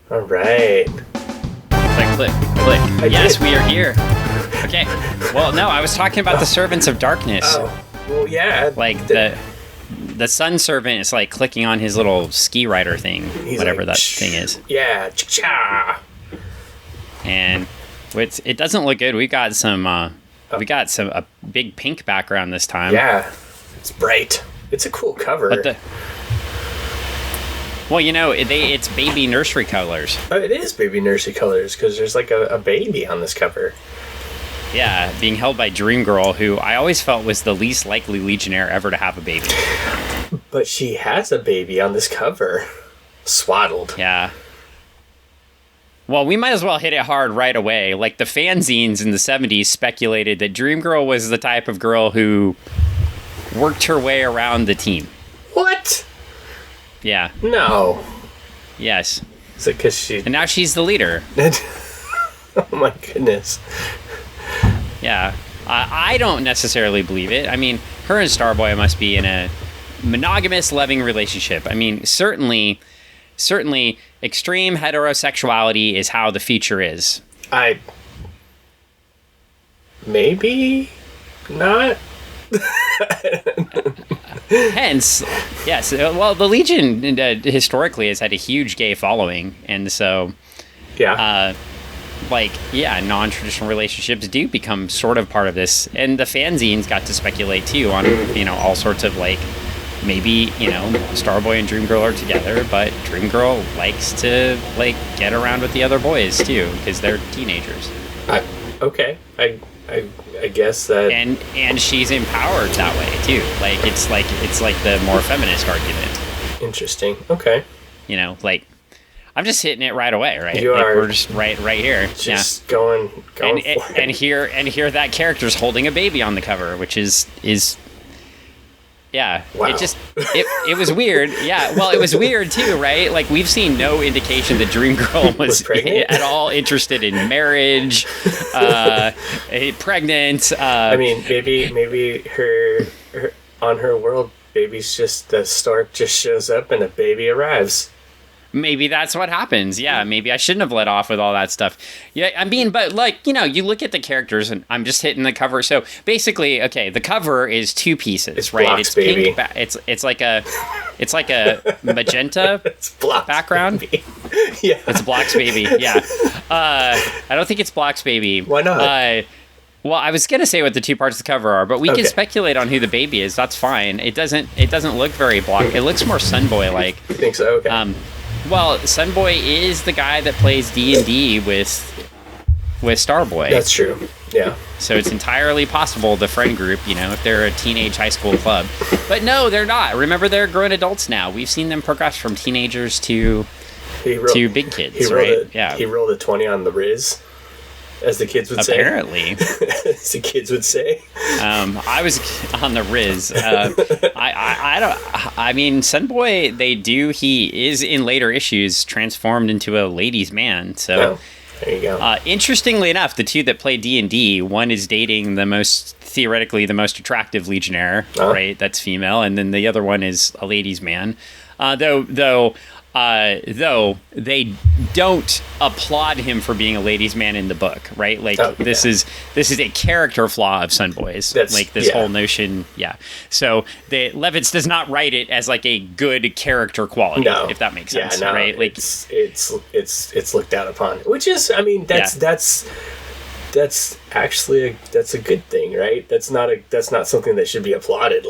All right. Click. Yes, we are here. Okay. Well, no, I was talking about the servants of darkness. Oh, well, yeah. Like the sun servant is like clicking on his little ski rider thing, whatever that thing is. Yeah. Cha. And it doesn't look good. We got a big pink background this time. Yeah. It's bright. It's a cool cover. Well, it's baby nursery colors. Oh, it is baby nursery colors because there's like a baby on this cover. Yeah, being held by Dream Girl, who I always felt was the least likely Legionnaire ever to have a baby. But she has a baby on this cover. Swaddled. Yeah. Well, we might as well hit it hard right away. Like, the fanzines in the 70s speculated that Dream Girl was the type of girl who worked her way around the team. What? Yeah. No. Yes. Is it because she... And now she's the leader. Oh my goodness. Yeah. I don't necessarily believe it. I mean, her and Starboy must be in a monogamous, loving relationship. I mean, certainly extreme heterosexuality is how the future is. Maybe not. Hence, yes. Well, the Legion historically has had a huge gay following, and so yeah, non-traditional relationships do become sort of part of this. And the fanzines got to speculate too on all sorts of maybe Starboy and Dream Girl are together, but Dream Girl likes to get around with the other boys too because they're teenagers. Okay, I guess that, and she's empowered that way too. It's like the more feminist argument. Interesting. Okay. I'm just hitting it right away, right? You are. We're just right here. Just going for it. And here that character's holding a baby on the cover, which is. Yeah, wow. It was weird. Yeah, well, it was weird too, right? Like, we've seen no indication that Dream Girl was at all interested in marriage, pregnant. I mean, maybe her on her world, baby's just the stork just shows up and a baby arrives. Maybe that's what happens. Yeah, maybe I shouldn't have let off with all that stuff. Yeah, I mean, but you look at the characters, and I'm just hitting the cover. So basically, okay, the cover is two pieces, it's right? Blocks, it's baby. Pink. It's like a magenta background. Baby. Yeah, it's Block's baby. Yeah, I don't think it's Block's baby. Why not? Well, I was gonna say what the two parts of the cover are, but we can speculate on who the baby is. That's fine. It doesn't look very Block. It looks more Sunboy like. You think so? Okay. Well, Sunboy is the guy that plays D&D with Starboy. That's true. Yeah. So it's entirely possible the friend group, if they're a teenage high school club. But no, they're not. Remember, they're grown adults now. We've seen them progress from teenagers to big kids, right? He rolled a 20 on the Riz, as the kids would say. Apparently. As the kids would say. I was on the Riz. I mean, Sunboy, he is in later issues transformed into a ladies' man. So, there you go. Interestingly enough, the two that play D&D, one is dating theoretically the most attractive Legionnaire, right? That's female. And then the other one is a ladies' man. Though they don't applaud him for being a ladies' man in the book, right? This is a character flaw of Sunboy's. This whole notion, yeah. So Levitz does not write it as a good character quality, if that makes sense, right? It's looked down upon, which is, I mean, that's actually that's a good thing, right? That's not something that should be applauded.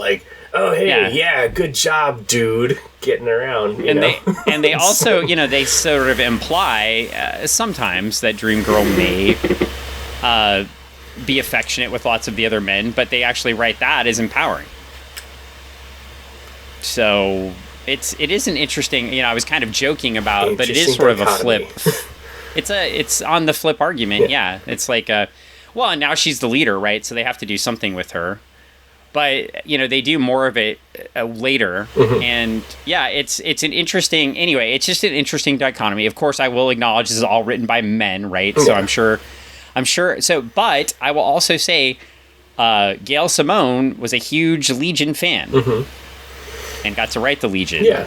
Oh, hey, good job, dude, getting around. They also, they sort of imply sometimes that Dream Girl may be affectionate with lots of the other men, but they actually write that as empowering. So it is an interesting. I was kind of joking about, but it is sort of a flip. It's on the flip argument. Yeah, it's well, and now she's the leader, right? So they have to do something with her. But, they do more of it later. Mm-hmm. And, yeah, it's an interesting... Anyway, it's just an interesting dichotomy. Of course, I will acknowledge this is all written by men, right? Yeah. So I'm sure... So, but I will also say Gail Simone was a huge Legion fan. Mm-hmm. and got to write the Legion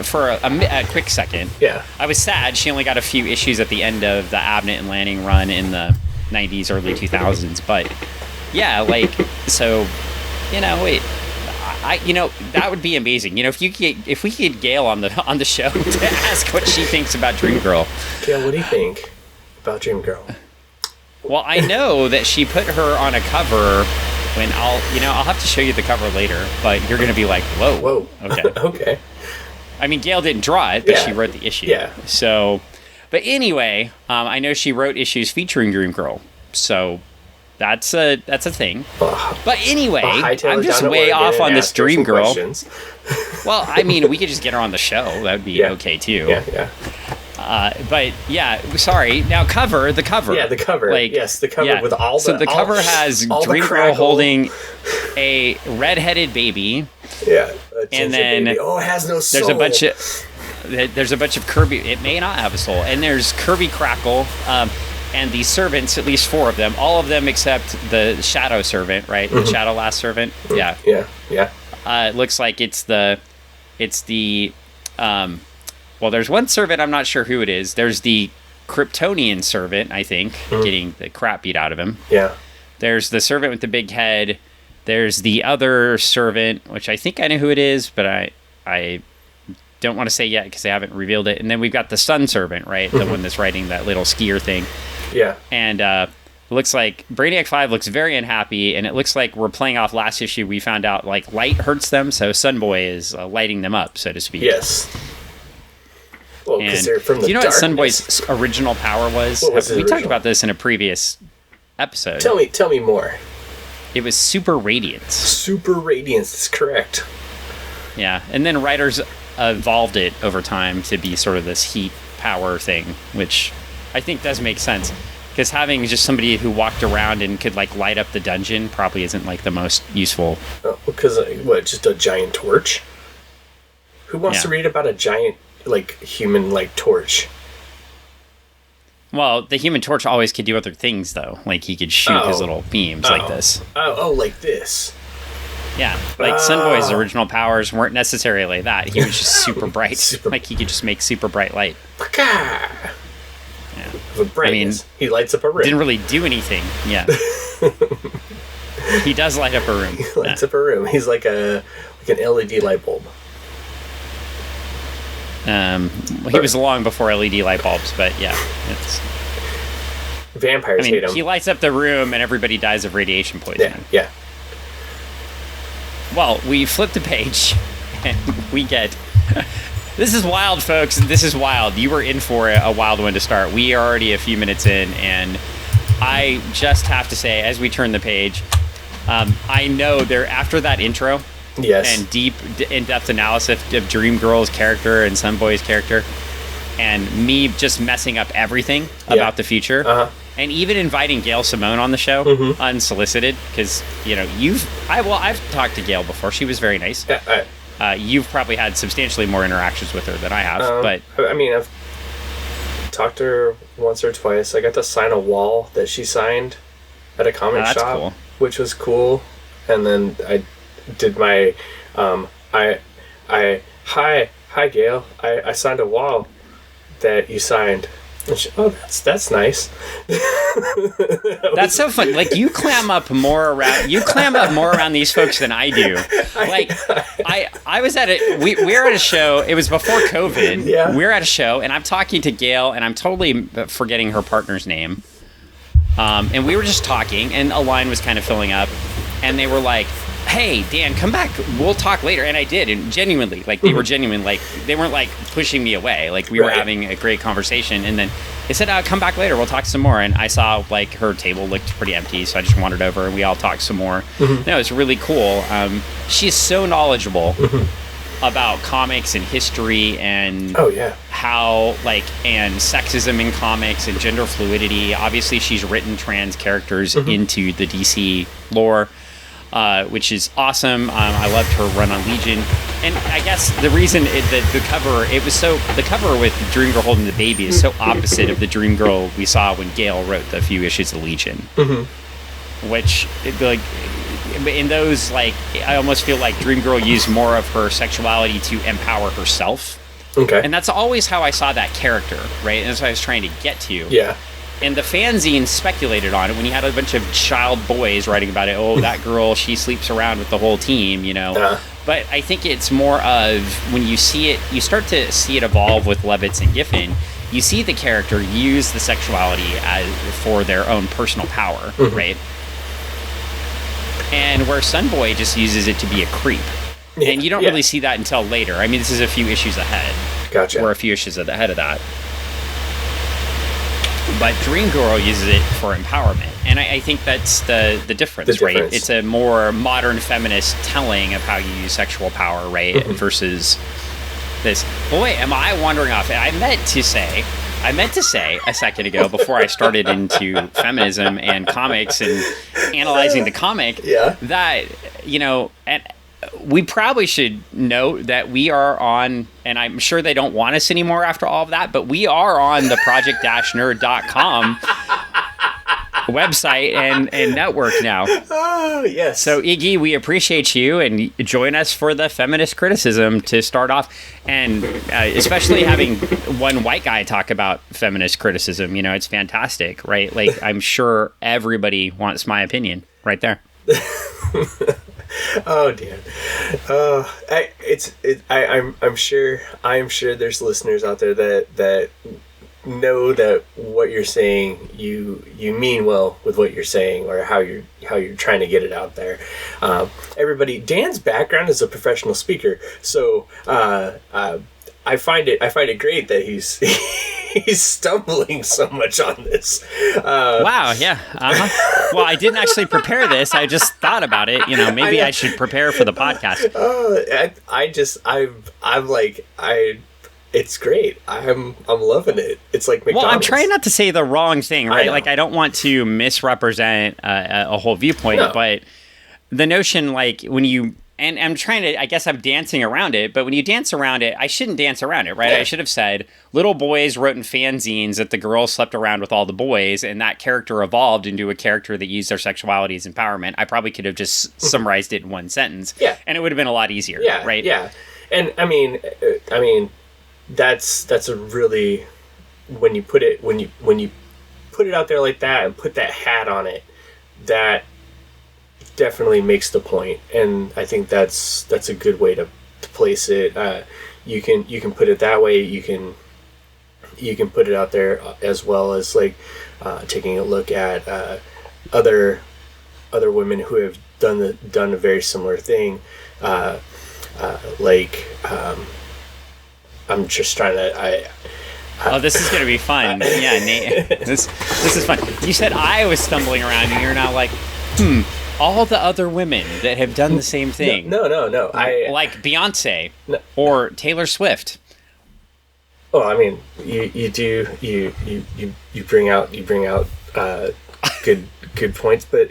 for a quick second. Yeah. I was sad she only got a few issues at the end of the Abnett and Lanning run in the 90s, early 2000s. But yeah, like, so, that would be amazing. If we could get Gail on the show to ask what she thinks about Dream Girl. Gail, what do you think about Dream Girl? Well, I know that she put her on a cover when I'll have to show you the cover later, but you're going to be like, whoa. Okay. Okay. I mean, Gail didn't draw it, but she wrote the issue. Yeah. So, but anyway, I know she wrote issues featuring Dream Girl. So that's a thing. But anyway, I'm just way off on this Dream Girl. Well, I mean, we could just get her on the show. That would be okay too. Yeah. But yeah, sorry. Now the cover. Yeah, the cover. Yes, the cover with all the. So the cover has Dream Girl holding a red-headed baby. Yeah, and then baby. It has no soul. There's a bunch of Kirby. It may not have a soul. And there's Kirby Crackle, and the servants. At least 4 of them. All of them except the Shadow Servant, right? The Shadow Last Servant. Yeah. It looks like it's the. Well, there's one servant, I'm not sure who it is. There's the Kryptonian servant, I think, getting the crap beat out of him. Yeah. There's the servant with the big head. There's the other servant, which I think I know who it is, but I don't want to say yet because they haven't revealed it. And then we've got the sun servant, right? The one that's riding that little skier thing. Yeah. And it looks like Brainiac 5 looks very unhappy, and it looks like we're playing off last issue. We found out, like, light hurts them, so Sunboy is lighting them up, so to speak. Yes. Well, because they're from the do you know darkness. what Sunboy's original power was? We talked about this in a previous episode. Tell me more. It was super radiance. Super radiance is correct. Yeah, and then writers evolved it over time to be sort of this heat power thing, which I think does make sense. Because having just somebody who walked around and could like light up the dungeon probably isn't like the most useful. Because just a giant torch? Who wants to read about a giant human torch? Well, the Human Torch always could do other things, though. Like, he could shoot his little beams like this. Like this. Yeah, Sunboy's original powers weren't necessarily that. He was just super bright. He could just make super bright light. Yeah. He lights up a room. Didn't really do anything. Yeah. He does light up a room. He lights up a room. He's like an LED light bulb. He was long before LED light bulbs, but yeah, it's vampires hate him. He lights up the room and everybody dies of radiation poisoning. Yeah. Well, we flip the page and we get this is wild, folks. This is wild. You were in for a wild one to start. We are already a few minutes in, and I just have to say, as we turn the page, I know there after that intro. Yes. And deep, in-depth analysis of Dream Girl's character and Sunboy's character, and me just messing up everything about the future, and even inviting Gail Simone on the show unsolicited, because I've talked to Gail before. She was very nice. You've probably had substantially more interactions with her than I have, but I mean, I've talked to her once or twice. I got to sign a wall that she signed at a comic shop, which was cool, and then I did my hi Gail, I signed a wall that you signed, and she, that's nice. That's so fun. Like, you clam up more around these folks than I do. Like, I was at we were at a show. It was before COVID. Yeah. We were at a show, and I'm talking to Gail, and I'm totally forgetting her partner's name. And we were just talking, and a line was kind of filling up, and they were like, hey, Dan, come back. We'll talk later. And I did. And genuinely, they were genuine. Like, they weren't, pushing me away. Like, we were having a great conversation. And then they said, come back later. We'll talk some more. And I saw, her table looked pretty empty. So I just wandered over, and we all talked some more. No, it was really cool. She's so knowledgeable about comics and history and how, and sexism in comics and gender fluidity. Obviously, she's written trans characters into the DC lore. Which is awesome. I loved her run on Legion, and I guess the reason the cover with Dream Girl holding the baby is so opposite of the Dream Girl we saw when Gail wrote the few issues of Legion, which in those, like, I almost feel like Dream Girl used more of her sexuality to empower herself. Okay. And that's always how I saw that character, right? And that's what I was trying to get to. Yeah. And the fanzine speculated on it when you had a bunch of child boys writing about it. Oh, that girl, she sleeps around with the whole team, you know. But I think it's more of, when you see it, you start to see it evolve with Levitz and Giffen. You see the character use the sexuality for their own personal power, right? And where Sunboy just uses it to be a creep. And you don't really see that until later. I mean, this is a few issues ahead. Gotcha. We're a few issues ahead of that. But Dream Girl uses it for empowerment. And I think that's the difference, right? It's a more modern feminist telling of how you use sexual power, right? Versus this. Boy, am I wandering off. I meant to say a second ago, before I started into feminism and comics and analyzing the comic, that, you know, and we probably should note that we are on, and I'm sure they don't want us anymore after all of that, but we are on the project-nerd.com website and network now. Oh, yes. So, Iggy, we appreciate you, and join us for the feminist criticism to start off, and especially having one white guy talk about feminist criticism. You know, it's fantastic, right? Like, I'm sure everybody wants my opinion right there. Oh dear. I'm sure there's listeners out there that know that what you're saying, you mean well with what you're saying, or how you're trying to get it out there. Everybody, Dan's background is a professional speaker, so I find it great that he's he's stumbling so much on this. Wow, yeah. Well, I didn't actually prepare this. I just thought about it. You know, maybe I should prepare for the podcast. It's great. I'm loving it. It's like McDonald's. Well, I'm trying not to say the wrong thing, right? Like, I don't want to misrepresent a whole viewpoint, but the notion, like, when you... And I'm trying to, I guess I'm dancing around it, but when you dance around it, I shouldn't dance around it, right? Yeah. I should have said, little boys wrote in fanzines that the girls slept around with all the boys, and that character evolved into a character that used their sexuality as empowerment. I probably could have just summarized it in one sentence. Yeah. And it would have been a lot easier, right? Yeah. And I mean, that's a really, when you put it out there like that and put that hat on it, that definitely makes the point, and I think that's a good way to place it. You can put it that way. You can put it out there as well as, like, taking a look at other women who have done a very similar thing. I'm just trying to. Oh, this is gonna be fun. Yeah, Nate. This is fun. You said I was stumbling around, and you're now like, all the other women that have done the same thing. No. Like Beyonce or Taylor Swift. Well, I mean, you bring out good points, but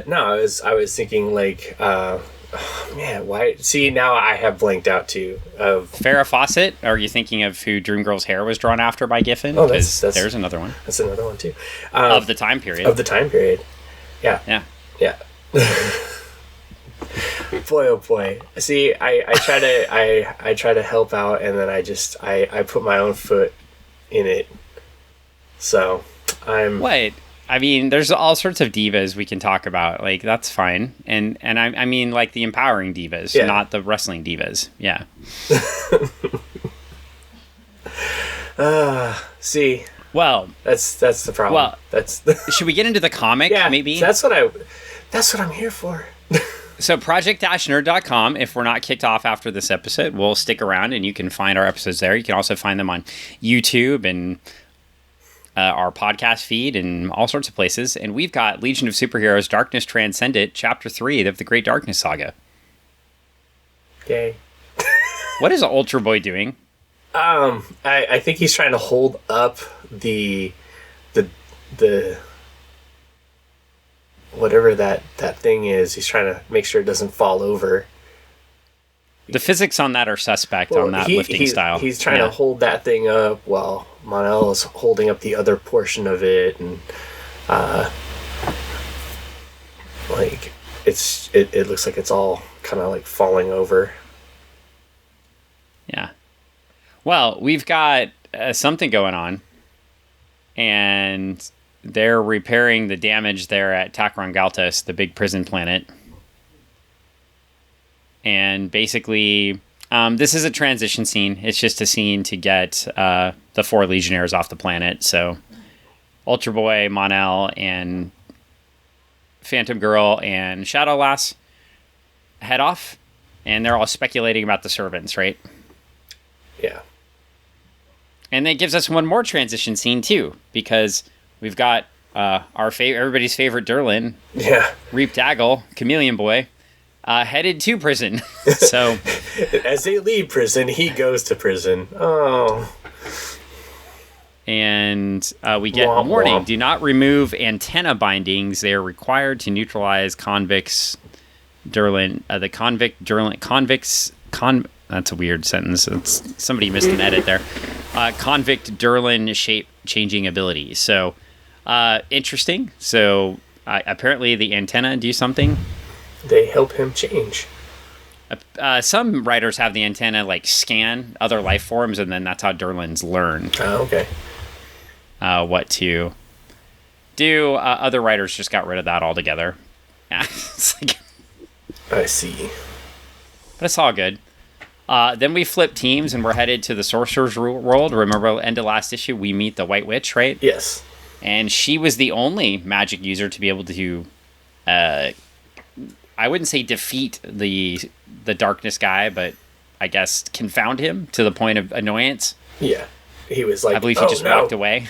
no, I was thinking, like, man, why? See, now I have blanked out too. Of Farrah Fawcett. Are you thinking of who Dream Girl's hair was drawn after by Giffen? Oh, there's another one. That's another one too. Of the time period. Yeah. Yeah. Boy, oh boy. See, I try to help out, and then I put my own foot in it. So Wait. I mean, there's all sorts of divas we can talk about. Like, that's fine. And I mean, like, the empowering divas, not the wrestling divas. Yeah. See. Well, that's the problem. Well, should we get into the comic? Yeah, maybe. That's what I'm here for. So project-nerd.com, if we're not kicked off after this episode, we'll stick around and you can find our episodes there. You can also find them on YouTube and our podcast feed and all sorts of places. And we've got Legion of Superheroes Darkness Transcendent, Chapter 3 of the Great Darkness Saga. Yay. What is Ultra Boy doing? I think he's trying to hold up the whatever that thing is. He's trying to make sure it doesn't fall over. The physics on that are suspect on that lifting style. He's trying to hold that thing up while Mon-El is holding up the other portion of it, and it looks like it's all kind of like falling over. Yeah. Well, we've got something going on, and they're repairing the damage there at Takron Galtos, the big prison planet. And basically, this is a transition scene. It's just a scene to get the 4 Legionnaires off the planet. So, Ultra Boy, Mon-El, and Phantom Girl, and Shadow Lass head off. And they're all speculating about the servants, right? Yeah. And that gives us one more transition scene, too. Because we've got everybody's favorite Durlin, Reap Daggle, Chameleon Boy, headed to prison. So, as they leave prison, he goes to prison. Oh. And we get a warning: do not remove antenna bindings. They are required to neutralize convicts. Durlin, the convict Durlin convicts. That's a weird sentence. Somebody missed an edit there. Convict Durlin shape changing ability. So, interesting. So, apparently the antenna do something. They help him change. Some writers have the antenna like scan other life forms, and then that's how Durlins learn. Oh, okay. What to do. Other writers just got rid of that altogether. Yeah, it's like, I see. But it's all good. Then we flip teams, and we're headed to the Sorcerer's World. Remember, end of last issue, we meet the White Witch, right? Yes. And she was the only magic user to be able to, I wouldn't say defeat the darkness guy, but I guess confound him to the point of annoyance. Yeah. He was like, I believe he just walked away.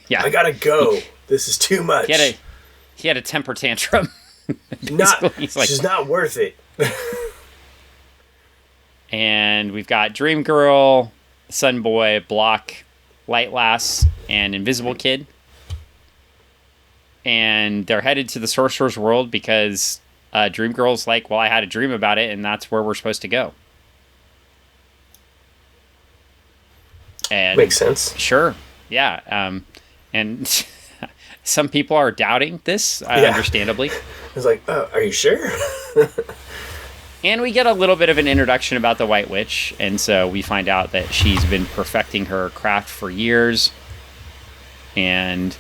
Yeah. I gotta go. This is too much. He had a temper tantrum. She's not worth it. And we've got Dream Girl, Sun Boy, Block, Light Lass, and Invisible Kid. And they're headed to the Sorcerer's World because Dream Girl's like, well, I had a dream about it, and that's where we're supposed to go. And makes sense. Sure. Yeah. And some people are doubting this, understandably. It's like, oh, are you sure? And we get a little bit of an introduction about the White Witch, and so we find out that she's been perfecting her craft for years, and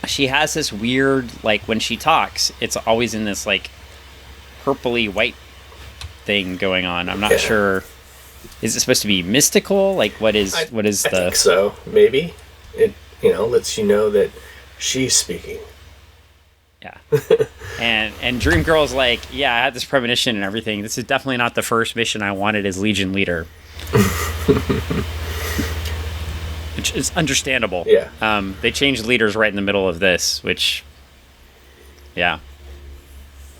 she has this weird, like, when she talks, it's always in this, like, purpley white thing going on. I'm not sure. Is it supposed to be mystical? Like, what is I the... think so, maybe. It, lets you know that she's speaking. Yeah. and Dream Girl's like, yeah, I had this premonition and everything. This is definitely not the first mission I wanted as Legion leader. Which is understandable. Yeah. They changed leaders right in the middle of this, which, yeah.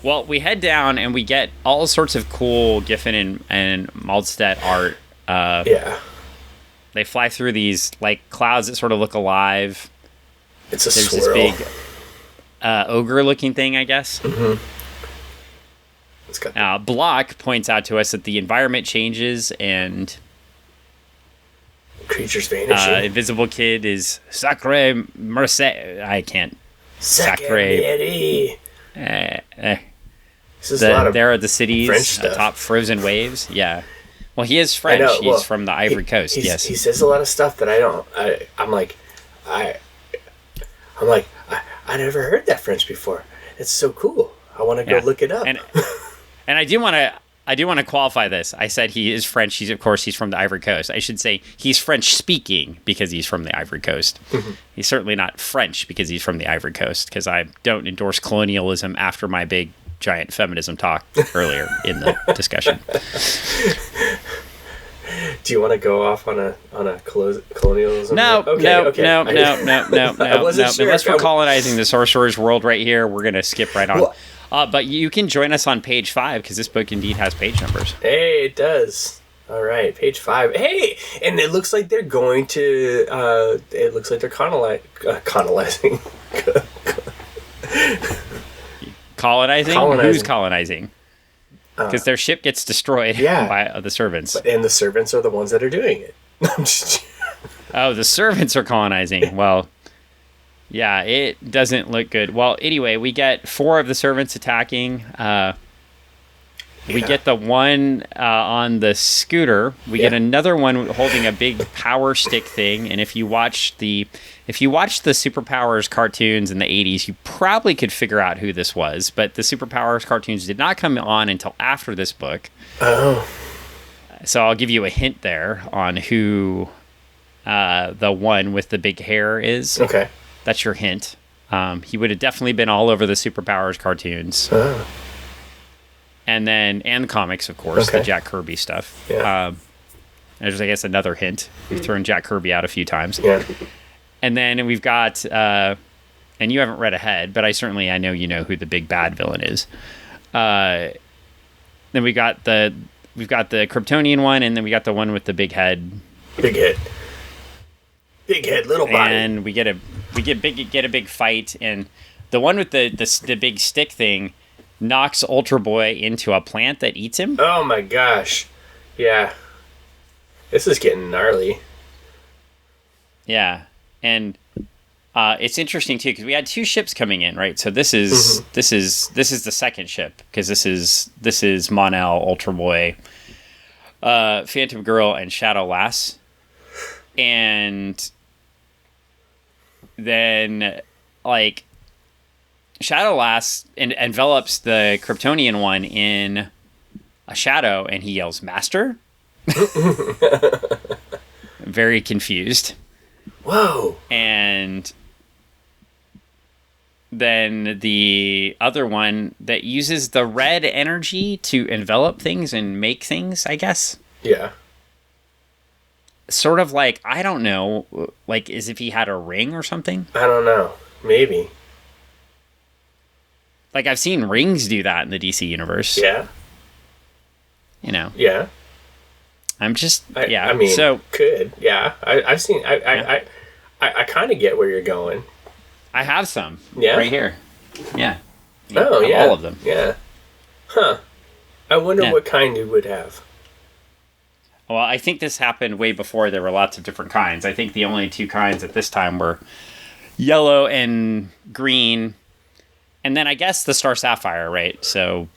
Well, we head down and we get all sorts of cool Giffen and Mahlstedt art. Yeah. They fly through these, like, clouds that sort of look alive. It's a There's swirl. this big ogre-looking thing, I guess. Mm-hmm. It's got Block points out to us that the environment changes and creatures vanishing. Invisible Kid is Sacre Merce. I can't. Sacre. There are the cities French atop frozen waves. Yeah. Well, he is French. He's from the Ivory Coast. Yes. He says a lot of stuff that I don't. I never heard that French before. It's so cool. I want to go look it up. And I do want to qualify this. I said he is French. He's from the Ivory Coast. I should say he's French speaking because he's from the Ivory Coast. Mm-hmm. He's certainly not French because he's from the Ivory Coast, because I don't endorse colonialism after my big giant feminism talk earlier in the discussion. Do you want to go off on a colonialism? No. Okay. No. Unless we're colonizing the Sorcerer's World right here, we're going to skip right on. Well, but you can join us on page 5 because this book indeed has page numbers. Hey, it does. All right, page 5. Hey, and it looks like they're going to. It looks like they're colonizing. Colonizing? Who's colonizing? Because their ship gets destroyed by the servants. And the servants are the ones that are doing it. Oh, the servants are colonizing. Well, Yeah, it doesn't look good. Well, anyway, we get 4 of the servants attacking. We get the one on the scooter. We get another one holding a big power stick thing. And if you watch the Superpowers cartoons in the 80s, you probably could figure out who this was. But the Superpowers cartoons did not come on until after this book. Oh. So I'll give you a hint there on who the one with the big hair is. Okay. That's your hint. He would have definitely been all over the Superpowers cartoons. Oh. And the comics, of course, the Jack Kirby stuff. Yeah. There's, I guess, another hint. We've thrown Jack Kirby out a few times. Yeah. And then we've got, and you haven't read ahead, but I know you know who the big bad villain is. Then we've got the Kryptonian one, and then we got the one with the big head. Big head. Big head, little body. And we get a big fight, and the one with the big stick thing knocks Ultra Boy into a plant that eats him. Oh my gosh. Yeah. This is getting gnarly. Yeah. And it's interesting too, because we had 2 ships coming in, right? So this is this is the second ship, because this is Mon-El, Ultra Boy, Phantom Girl, and Shadow Lass. And then, like, Shadow Lass envelops the Kryptonian one in a shadow, and he yells, "Master?" Very confused. Whoa. And then the other one that uses the red energy to envelop things and make things, I guess. Yeah. Sort of like, I don't know, like as if he had a ring or something. I don't know. Maybe. Like, I've seen rings do that in the DC universe. Yeah. You know. Yeah. I'm just, I mean, so could. Yeah. I've seen, I kind of get where you're going. I have some. Yeah. Right here. Yeah. Oh, yeah. All of them. Yeah. Huh. I wonder what kind you would have. Well, I think this happened way before there were lots of different kinds. I think the only 2 kinds at this time were yellow and green. And then I guess the Star Sapphire, right? So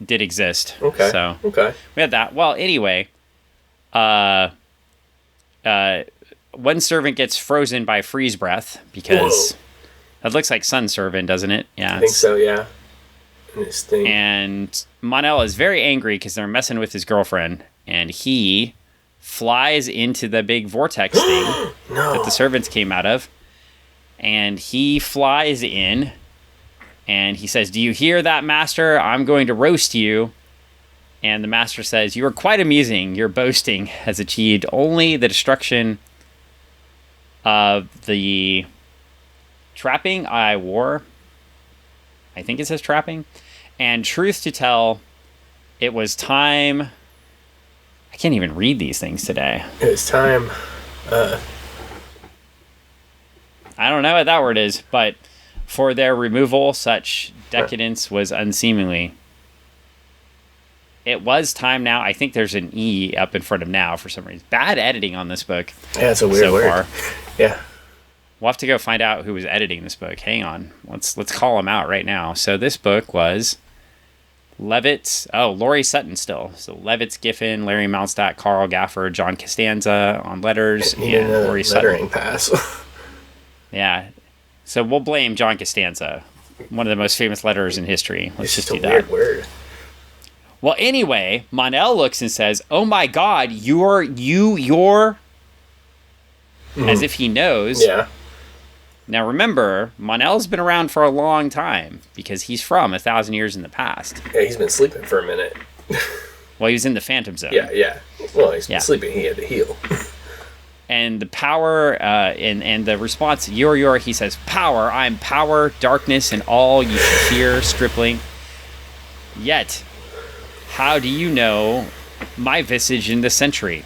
did exist. Okay. So okay. We had that. Well, anyway, one servant gets frozen by freeze breath because it looks like Sun Servant, doesn't it? Yeah. I think so, yeah. This thing. And Mon-El is very angry because they're messing with his girlfriend, and he flies into the big vortex thing that the servants came out of, and he flies in, and he says, "Do you hear that, Master? I'm going to roast you." And the Master says, "You are quite amusing. Your boasting has achieved only the destruction of the trapping I wore." I think it says trapping. "And truth to tell, it was time..." I can't even read these things today. It was time. I don't know what that word is, but for their removal, such decadence was unseemly. It was time now. I think there's an E up in front of now for some reason. Bad editing on this book. Yeah, it's a weird word. Yeah. We'll have to go find out who was editing this book. Hang on. Let's call him out right now. So this book was Levitz. Oh, Laurie Sutton still. So Levitz, Giffen, Larry Mahlstedt, Carl Gafford, John Costanza on letters, and Laurie Sutton. Lettering pass. Yeah. So we'll blame John Costanza, one of the most famous letterers in history. Let's just do that. Weird word. Well, anyway, Mon-El looks and says, "Oh my God, you're," as if he knows. Yeah. Now remember, Mon-El's been around for a long time because he's from 1,000 years in the past. Yeah, he's been sleeping for a minute. Well, he was in the Phantom Zone. Yeah. Well, he's been sleeping. He had to heal. And the power, and the response, "You're," he says, "Power, I'm power, darkness, and all you should fear, stripling. Yet, how do you know my visage in this century?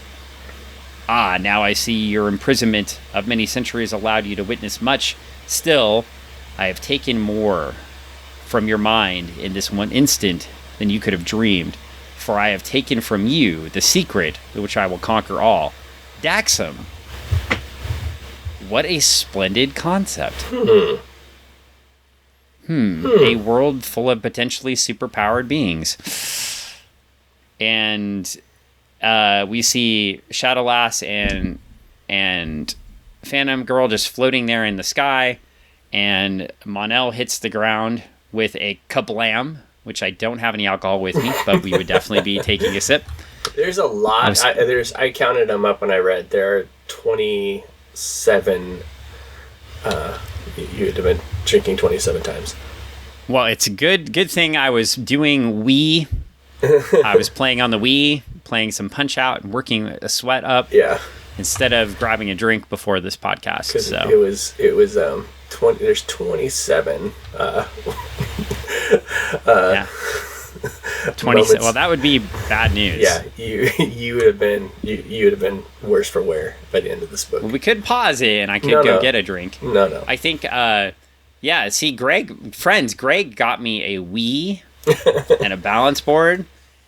Ah, now I see your imprisonment of many centuries allowed you to witness much. Still, I have taken more from your mind in this one instant than you could have dreamed. For I have taken from you the secret with which I will conquer all. Daxam, What a splendid concept. A world full of potentially superpowered beings. And we see Shadowlass and Phantom Girl just floating there in the sky. And Mon-El hits the ground with a kablam, which I don't have any alcohol with me, but we would definitely be taking a sip. There's a lot. I counted them up when I read. There are 27. You'd have been drinking 27 times. Well, it's a good thing I was doing Wii. I was playing on the Wii, playing some Punch-Out and working a sweat up. Yeah. Instead of grabbing a drink before this podcast. So it was 20. There's 27. Yeah. 27. Well, that would be bad news. Yeah, you would have been worse for wear by the end of this book. Well, we could pause it, and I could go get a drink. No. I think, see, Greg got me a Wii and a balance board,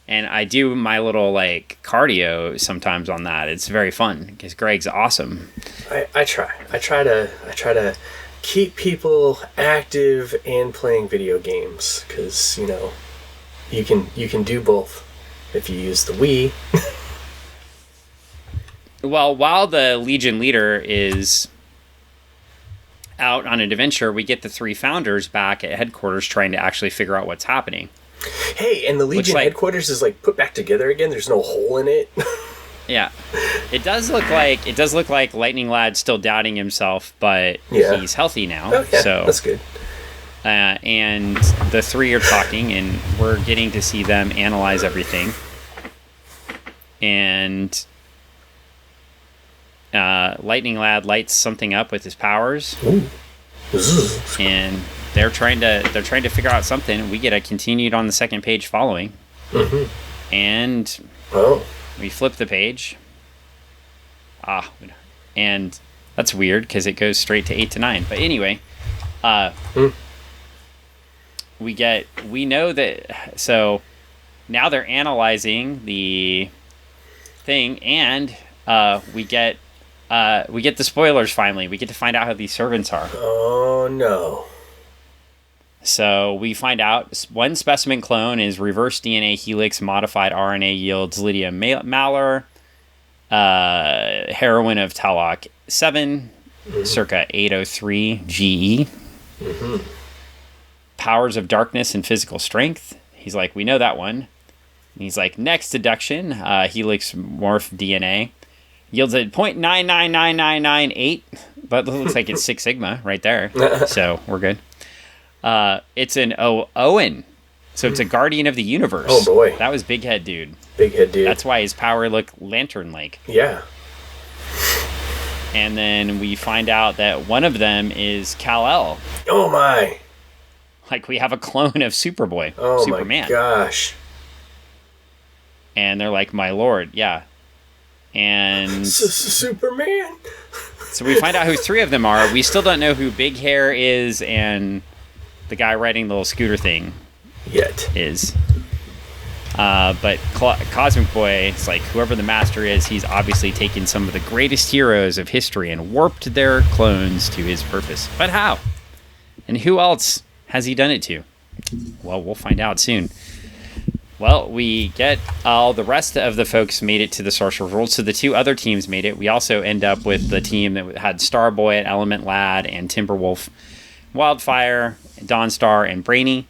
and I do my little, like, cardio sometimes on that. It's very fun, because Greg's awesome. I try to keep people active and playing video games, because, you can do both if you use the Wii. Well, while the Legion leader is out on an adventure, we get the three founders back at headquarters trying to actually figure out what's happening. Hey, and the Legion headquarters is like put back together again. There's no hole in it. Yeah, it does look like Lightning Lad's still doubting himself, but he's healthy now. Oh, yeah, so that's good. And the three are talking, and we're getting to see them analyze everything. And Lightning Lad lights something up with his powers. Ooh. And they're trying to figure out something. We get a continued on the second page following. Mm-hmm. And we flip the page. And that's weird because it goes straight to 8 to 9. But anyway, we know that, so now they're analyzing the thing, and we get the spoilers finally. We get to find out how these servants are. Oh no. So we find out one specimen clone is reverse DNA helix modified RNA yields Lydia Maller, heroine of Talok 7, circa 803 GE. Mm-hmm. Powers of darkness and physical strength. He's like, we know that one. And he's like, next deduction, helix morph DNA yields at 0.999998, but it looks like it's 6 sigma right there. So we're good. It's an Owen. So it's a guardian of the universe. Oh boy. That was Big Head Dude. Big Head Dude. That's why his power looked lantern-like. Yeah. And then we find out that one of them is Kal-El. Oh my. Like, we have a clone of Superman. My gosh. And they're like, my lord, yeah. And Superman. So we find out who 3 of them are. We still don't know who Big Hair is and the guy riding the little scooter thing yet is. But Cosmic Boy, it's like, whoever the master is, he's obviously taken some of the greatest heroes of history and warped their clones to his purpose. But how? And who else has he done it to? Well, we'll find out soon. Well, we get all the rest of the folks made it to the Sorcerer's World, so the 2 other teams made it. We also end up with the team that had Starboy, Element Lad, and Timberwolf, Wildfire, Dawnstar, and Brainy.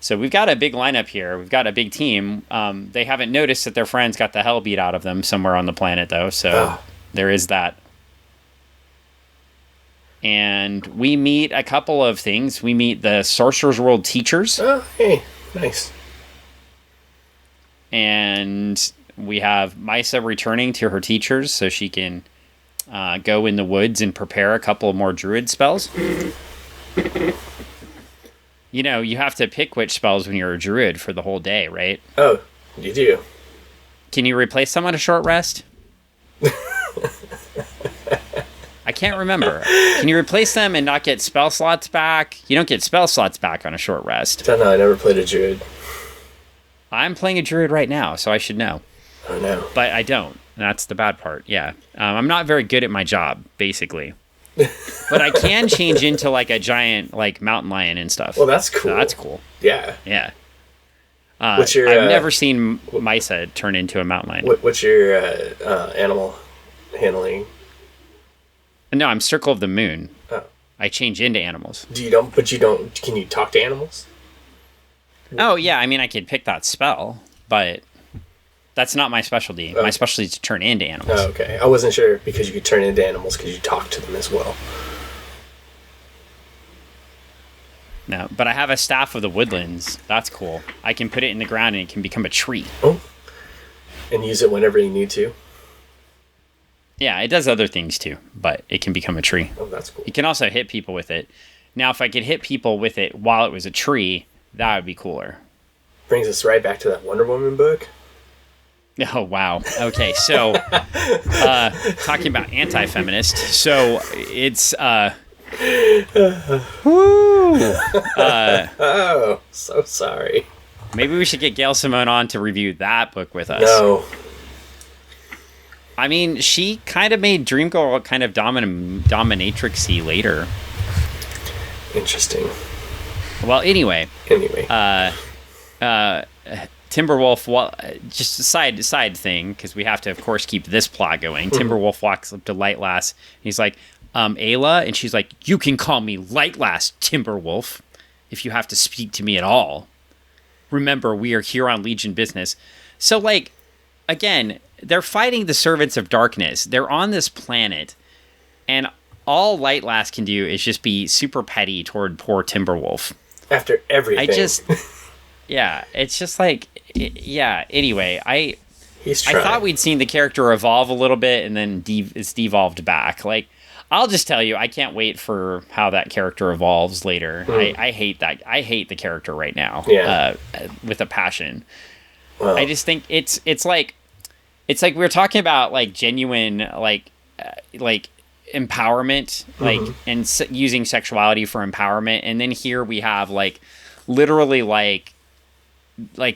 So we've got a big lineup here. We've got a big team. They haven't noticed that their friends got the hell beat out of them somewhere on the planet, though, so there is that. And we meet a couple of things. We meet the Sorcerer's World teachers. Oh, hey, nice. And we have Misa returning to her teachers so she can go in the woods and prepare a couple more druid spells. You know, you have to pick which spells when you're a druid for the whole day, right? Oh, you do. Can you replace them on a short rest? I can't remember. Can you replace them and not get spell slots back? You don't get spell slots back on a short rest. I don't know. I never played a druid. I'm playing a druid right now, so I should know. Oh, no. But I don't. That's the bad part, yeah. I'm not very good at my job, basically. But I can change into like a giant like mountain lion and stuff. Well, that's cool. So that's cool. Yeah. Yeah. I've never seen Mahlstedt turn into a mountain lion. What's your animal handling? No, I'm Circle of the Moon. Oh. I change into animals. Can you talk to animals? Oh, yeah. I mean, I could pick that spell, but that's not my specialty. My specialty is to turn into animals. Oh, okay. I wasn't sure because you could turn into animals because you talk to them as well. No, but I have a Staff of the Woodlands. That's cool. I can put it in the ground and it can become a tree. Oh. And use it whenever you need to? Yeah, it does other things too, but it can become a tree. Oh, that's cool. You can also hit people with it. Now, if I could hit people with it while it was a tree, that would be cooler. Brings us right back to that Wonder Woman book. Oh, wow. Okay, so talking about anti-feminist. So it's... oh, so sorry. Maybe we should get Gail Simone on to review that book with us. No. I mean, she kind of made Dreamgirl kind of dominatrix-y later. Interesting. Well, anyway. Timberwolf, well, just a side thing, because we have to, of course, keep this plot going. Timberwolf walks up to Lightlass, and he's like, Ayla? And she's like, you can call me Lightlass, Timberwolf, if you have to speak to me at all. Remember, we are here on Legion business. So, like, again, they're fighting the Servants of Darkness. They're on this planet, and all Lightlass can do is just be super petty toward poor Timberwolf. After everything. Yeah, it's just like, yeah, anyway, I trying. thought we'd seen the character evolve a little bit, and then it's devolved back. Like, I'll just tell you, I can't wait for how that character evolves later. I hate that. I hate the character right now. Yeah. With a passion. Well, I just think it's like we were talking about like genuine like empowerment, like and using sexuality for empowerment, and then here we have like literally like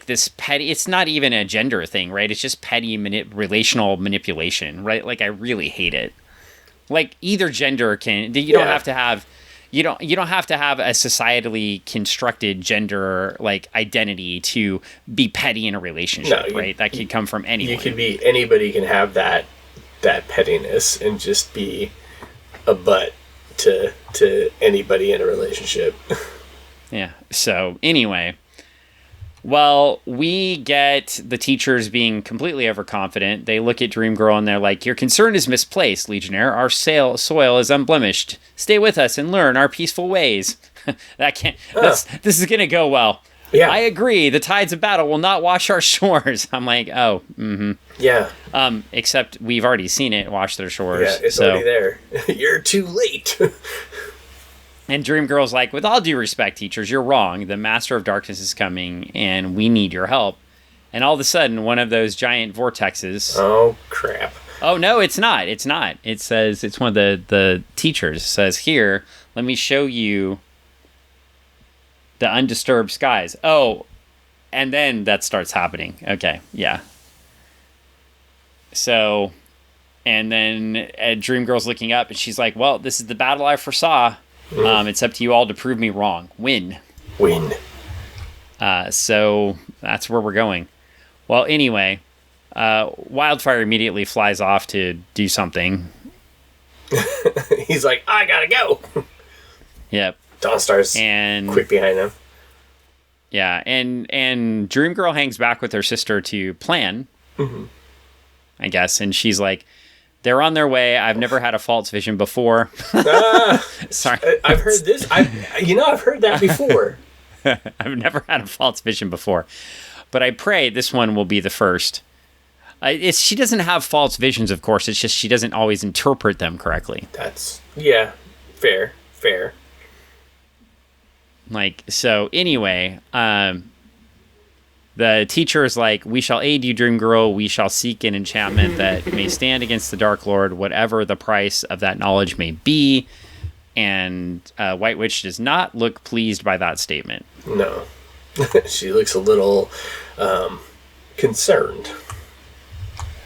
this petty. It's not even a gender thing, right? It's just petty relational manipulation, right? Like I really hate it. Like either gender can. You don't have to have. You don't have to have a societally constructed gender like identity to be petty in a relationship, right? That could come from anyone. You could be anybody can have that pettiness and just be a butt to anybody in a relationship. Yeah. So anyway, well, we get the teachers being completely overconfident. They look at Dreamgirl and they're like, your concern is misplaced, Legionnaire. Our soil is unblemished. Stay with us and learn our peaceful ways. This is going to go well. Yeah. I agree. The tides of battle will not wash our shores. I'm like, oh, mm-hmm. Yeah. Except we've already seen it wash their shores. Yeah, it's already there. You're too late. And Dreamgirl's like, with all due respect, teachers, you're wrong. The Master of Darkness is coming, and we need your help. And all of a sudden, one of those giant vortexes... Oh, crap. Oh, no, it's not. It's not. It says, it's one of the teachers. It says, here, let me show you the undisturbed skies. Oh, and then that starts happening. Okay, yeah. So, and then Dreamgirl's looking up, and she's like, well, this is the battle I foresaw. It's up to you all to prove me wrong. Win. So that's where we're going. Well, anyway, Wildfire immediately flies off to do something. He's like, I gotta go. Yep. Dawnstar's quick behind him. Yeah, and Dreamgirl hangs back with her sister to plan, I guess, and she's like, they're on their way. I've never had a false vision before. Sorry. I've heard this. I've heard that before. I've never had a false vision before. But I pray this one will be the first. She doesn't have false visions, of course. It's just she doesn't always interpret them correctly. Fair. Like, so anyway, the teacher is like, we shall aid you, Dreamgirl. We shall seek an enchantment that may stand against the Dark Lord, whatever the price of that knowledge may be. And White Witch does not look pleased by that statement. No. She looks a little concerned.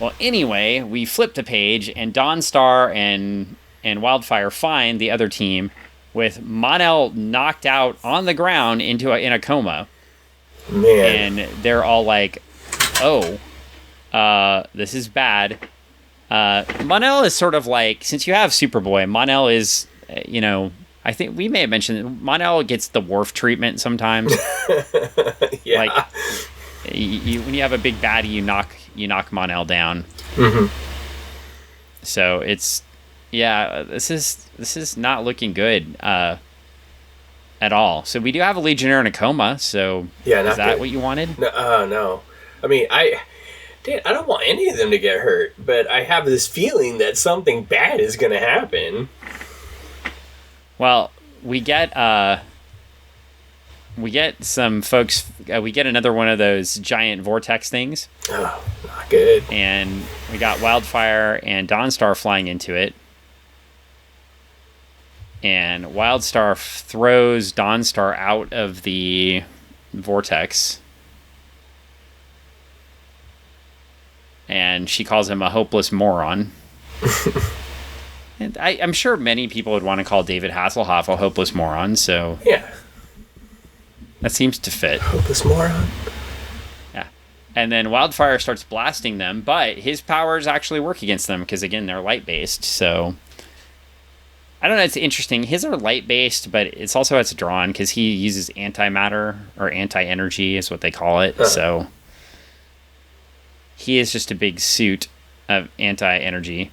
Well, anyway, we flip the page, and Dawnstar and and Wildfire find the other team with Mon-El knocked out on the ground in a coma. Man. And they're all like, oh, this is bad. Mon-El is sort of like, since you have Superboy, Mon-El is, I think we may have mentioned Mon-El gets the Worf treatment sometimes. Yeah. Like, when you have a big baddie, you knock Mon-El down. Mm-hmm. So it's, this is not looking good at all. So we do have a Legionnaire in a coma. So is that what you wanted? No, no. I mean, I don't want any of them to get hurt, but I have this feeling that something bad is going to happen. Well, we get some folks. We get another one of those giant vortex things. Oh, not good. And we got Wildfire and Dawnstar flying into it. And Wildstar throws Dawnstar out of the vortex. And she calls him a hopeless moron. And I'm sure many people would want to call David Hasselhoff a hopeless moron, so... Yeah. That seems to fit. Hopeless moron. Yeah. And then Wildfire starts blasting them, but his powers actually work against them, because, again, they're light-based, so... I don't know, it's interesting. His are light-based, but it's also how it's drawn, because he uses antimatter, or anti-energy is what they call it, so... He is just a big suit of anti-energy.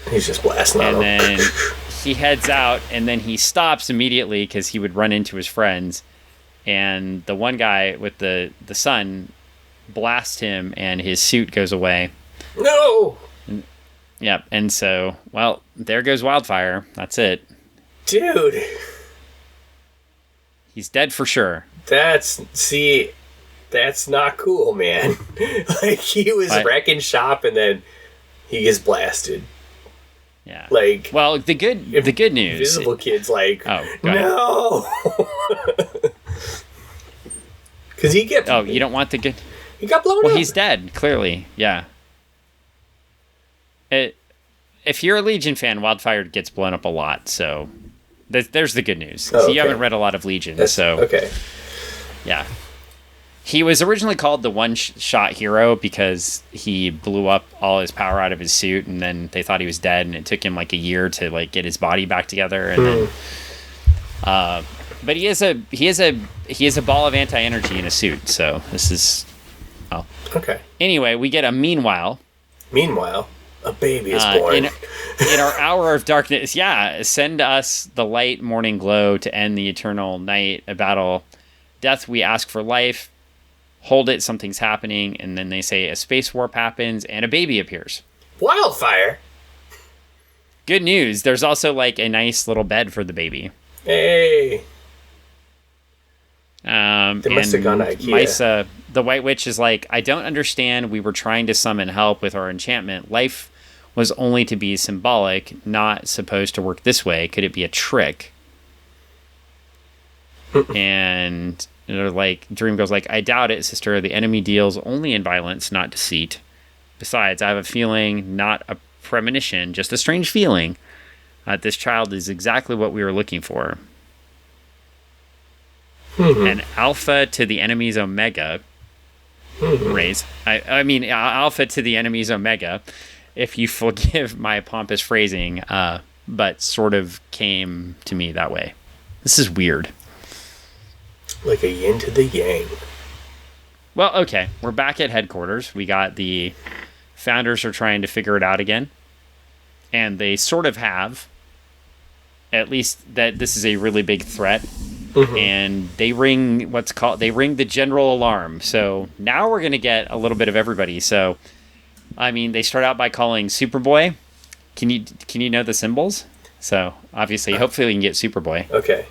He's just blasting on them. And then he heads out, and then he stops immediately because he would run into his friends. And the one guy with the sun blasts him, and his suit goes away. No! Yep, and so, well, there goes Wildfire. That's it. Dude! He's dead for sure. That's not cool, man. Like, he was wrecking shop, and then he gets blasted. Yeah. Like, well, the good news. Invisible Kid's like, oh, no. Because he get. Oh, you don't want the good. He got blown up. Well, he's dead. Clearly, yeah. If you're a Legion fan, Wildfire gets blown up a lot. So there's the good news. Oh, okay. You haven't read a lot of Legion, so okay. Yeah. He was originally called the one-shot hero because he blew up all his power out of his suit, and then they thought he was dead, and it took him like a year to like get his body back together. And then, but he is a ball of anti-energy in a suit. So this is, okay. Anyway, we get a meanwhile. Meanwhile, a baby is born. In our hour of darkness, send us the light morning glow to end the eternal night. A battle, death. We ask for life. Hold it, something's happening, and then they say a space warp happens and a baby appears. Wildfire! Good news. There's also like a nice little bed for the baby. Hey! They must have gone to IKEA. Misa, the White Witch, is like, I don't understand. We were trying to summon help with our enchantment. Life was only to be symbolic, not supposed to work this way. Could it be a trick? And... they're like, Dream Girl's like, I doubt it, sister. The enemy deals only in violence, not deceit. Besides, I have a feeling, not a premonition, just a strange feeling. This child is exactly what we were looking for. An alpha to the enemy's omega. Raise. I mean, alpha to the enemy's omega, if you forgive my pompous phrasing, but sort of came to me that way. This is weird. Like a yin to the yang. Well, okay. We're back at headquarters. We got the founders are trying to figure it out again. And they sort of have. At least that this is a really big threat. And they ring the general alarm. So now we're going to get a little bit of everybody. So, I mean, they start out by calling Superboy. Can you know the symbols? So, obviously, hopefully we can get Superboy. Okay.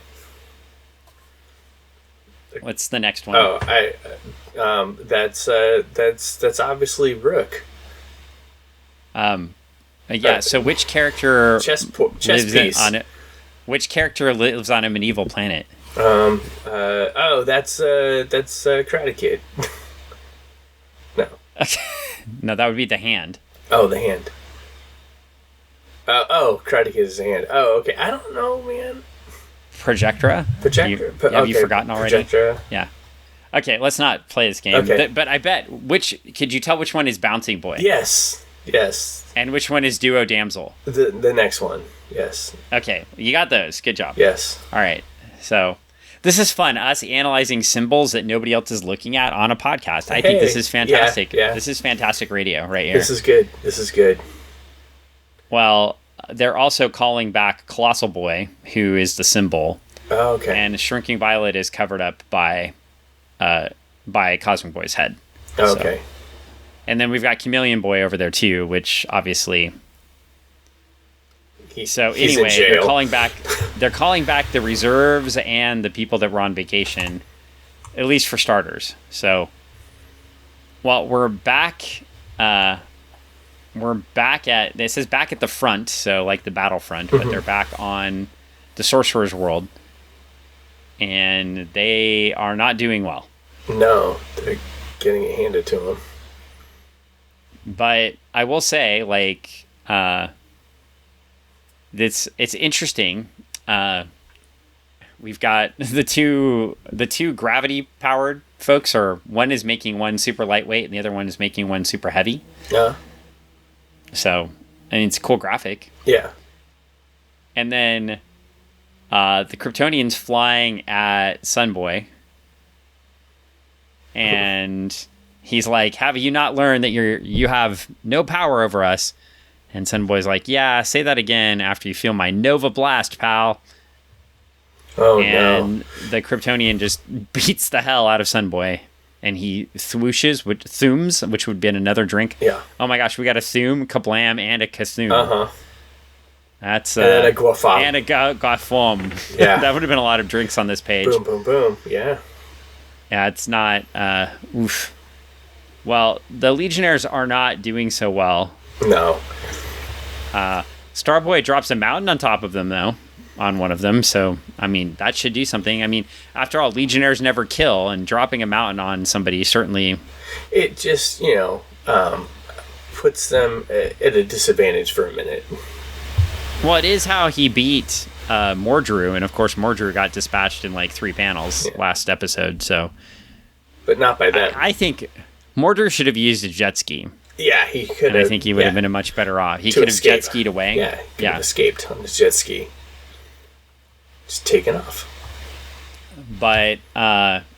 What's the next one? Oh, that's obviously Rook. Yeah. So which character chess piece on it? Which character lives on a medieval planet? That's Karate Kid. No. No, that would be the Hand. Oh, the Hand. Karate Kid is his hand. Oh, okay. I don't know, man. Projectra? Have you forgotten already? Projectra. Yeah. Okay, let's not play this game. Okay. But I bet, could you tell which one is Bouncing Boy? Yes. And which one is Duo Damsel? The next one. Yes. Okay, you got those. Good job. Yes. All right. So this is fun, us analyzing symbols that nobody else is looking at on a podcast. I think this is fantastic. Yeah. This is fantastic radio right here. This is good. Well, they're also calling back Colossal Boy, who is the symbol. Oh, okay. And Shrinking Violet is covered up by Cosmic Boy's head. Oh, okay. So, and then we've got Chameleon Boy over there too, which obviously. Anyway, they're calling back the reserves and the people that were on vacation, at least for starters. So, well, we're back. It says back at the front, so like the battlefront, but they're back on the Sorcerer's World, and they are not doing well. No, they're getting it handed to them. But I will say, like, it's interesting. We've got the two gravity powered folks, or one is making one super lightweight and the other one is making one super heavy. Yeah. So, I mean, it's a cool graphic. Yeah. And then the Kryptonians flying at Sunboy. And he's like, have you not learned that you have no power over us? And Sunboy's like, yeah, say that again after you feel my Nova Blast, pal. Oh, and no. The Kryptonian just beats the hell out of Sunboy. And he thwooshes, which would have been another drink. Yeah. Oh my gosh, we got a thoom, kablam, and a kathoom. Uh-huh. That's and then a guafam. And a guafam. Yeah. That would have been a lot of drinks on this page. Boom, boom, boom. Yeah. Yeah, it's not, oof. Well, the Legionnaires are not doing so well. No. Starboy drops a mountain on top of them, though, on one of them. So, I mean, that should do something. I mean, after all, Legionnaires never kill, and dropping a mountain on somebody certainly... It just, puts them at a disadvantage for a minute. Well, it is how he beat Mordru, and of course Mordru got dispatched in like 3 panels last episode, so... But not by then. I think Mordru should have used a jet ski. Yeah, he could have. And I think he would have been a much better off. He could have jet skied away. Yeah, he could have escaped on his jet ski. Just taken off. But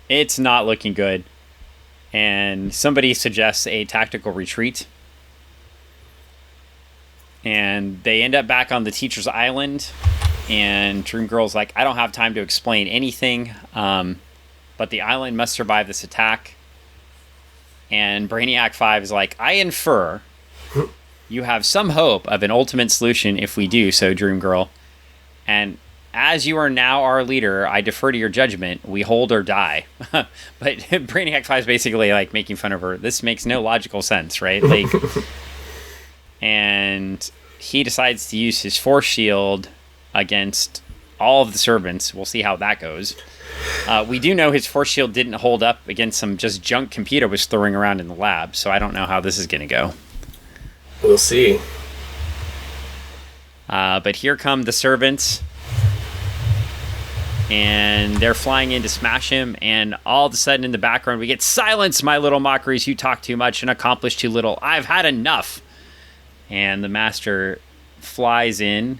it's not looking good. And somebody suggests a tactical retreat. And they end up back on the teacher's island. And Dream Girl's like, I don't have time to explain anything. But the island must survive this attack. And Brainiac 5 is like, I infer you have some hope of an ultimate solution if we do so, Dream Girl. And as you are now our leader, I defer to your judgment. We hold or die. But Brainiac 5 is basically like making fun of her. This makes no logical sense, right? Like, and he decides to use his force shield against all of the servants. We'll see how that goes. We do know his force shield didn't hold up against some just junk computer was throwing around in the lab, so I don't know how this is going to go. We'll see. But here come the servants, and they're flying in to smash him, and all of a sudden in the background we get, silence, my little mockeries, you talk too much and accomplish too little. I've had enough. And the master flies in,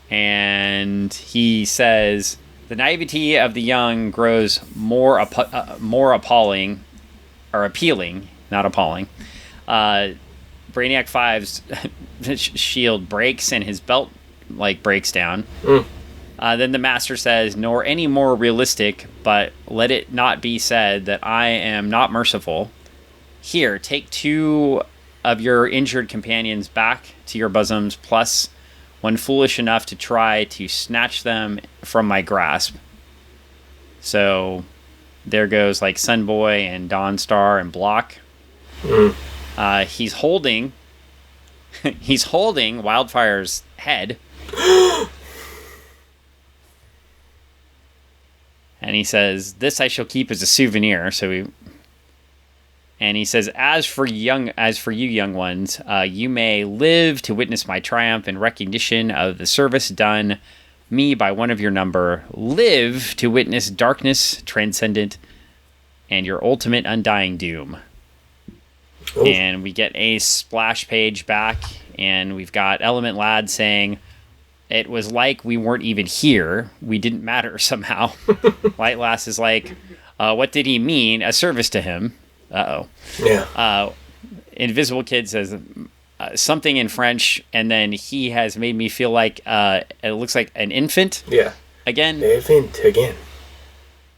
and he says... The naivety of the young grows more appalling, or appealing, not appalling. Brainiac 5's shield breaks and his belt breaks down. Then the master says, nor any more realistic, but let it not be said that I am not merciful. Here, take 2 of your injured companions back to your bosoms, plus... one foolish enough to try to snatch them from my grasp. So there goes Sunboy and Dawnstar and Block. He's holding Wildfire's head. And he says, this I shall keep as a souvenir. And he says, as for you young ones, you may live to witness my triumph in recognition of the service done me by one of your number. Live to witness darkness transcendent and your ultimate undying doom. Ooh. And we get a splash page back, and we've got Element Lad saying, it was like we weren't even here. We didn't matter somehow. Light Lass is like, what did he mean? A service to him. Uh-oh. Yeah. Invisible Kid says something in French, and then he has made me feel like it looks like an infant. Yeah. Again. Infant again.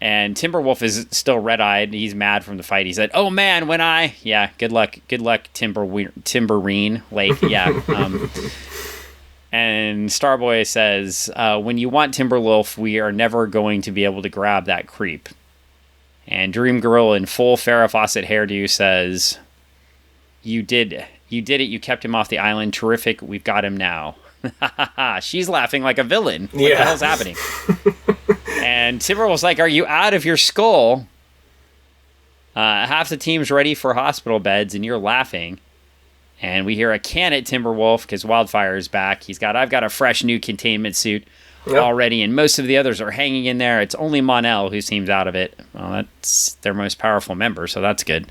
And Timberwolf is still red-eyed. He's mad from the fight. He said, "Oh man, when I..." Yeah, good luck, Timberine. Like, yeah. And Starboy says, "When you want Timberwolf, we are never going to be able to grab that creep." And Dream Girl in full Farrah Fawcett hairdo says, You did it. You kept him off the island. Terrific. We've got him now." She's laughing like a villain. What the hell's happening? And Timberwolf's like, "Are you out of your skull? Half the team's ready for hospital beds, and you're laughing." And we hear a can at Timberwolf because Wildfire is back. I've got a fresh new containment suit already, and most of the others are hanging in there. It's only Mon-El who seems out of it. Well, that's their most powerful member, so that's good.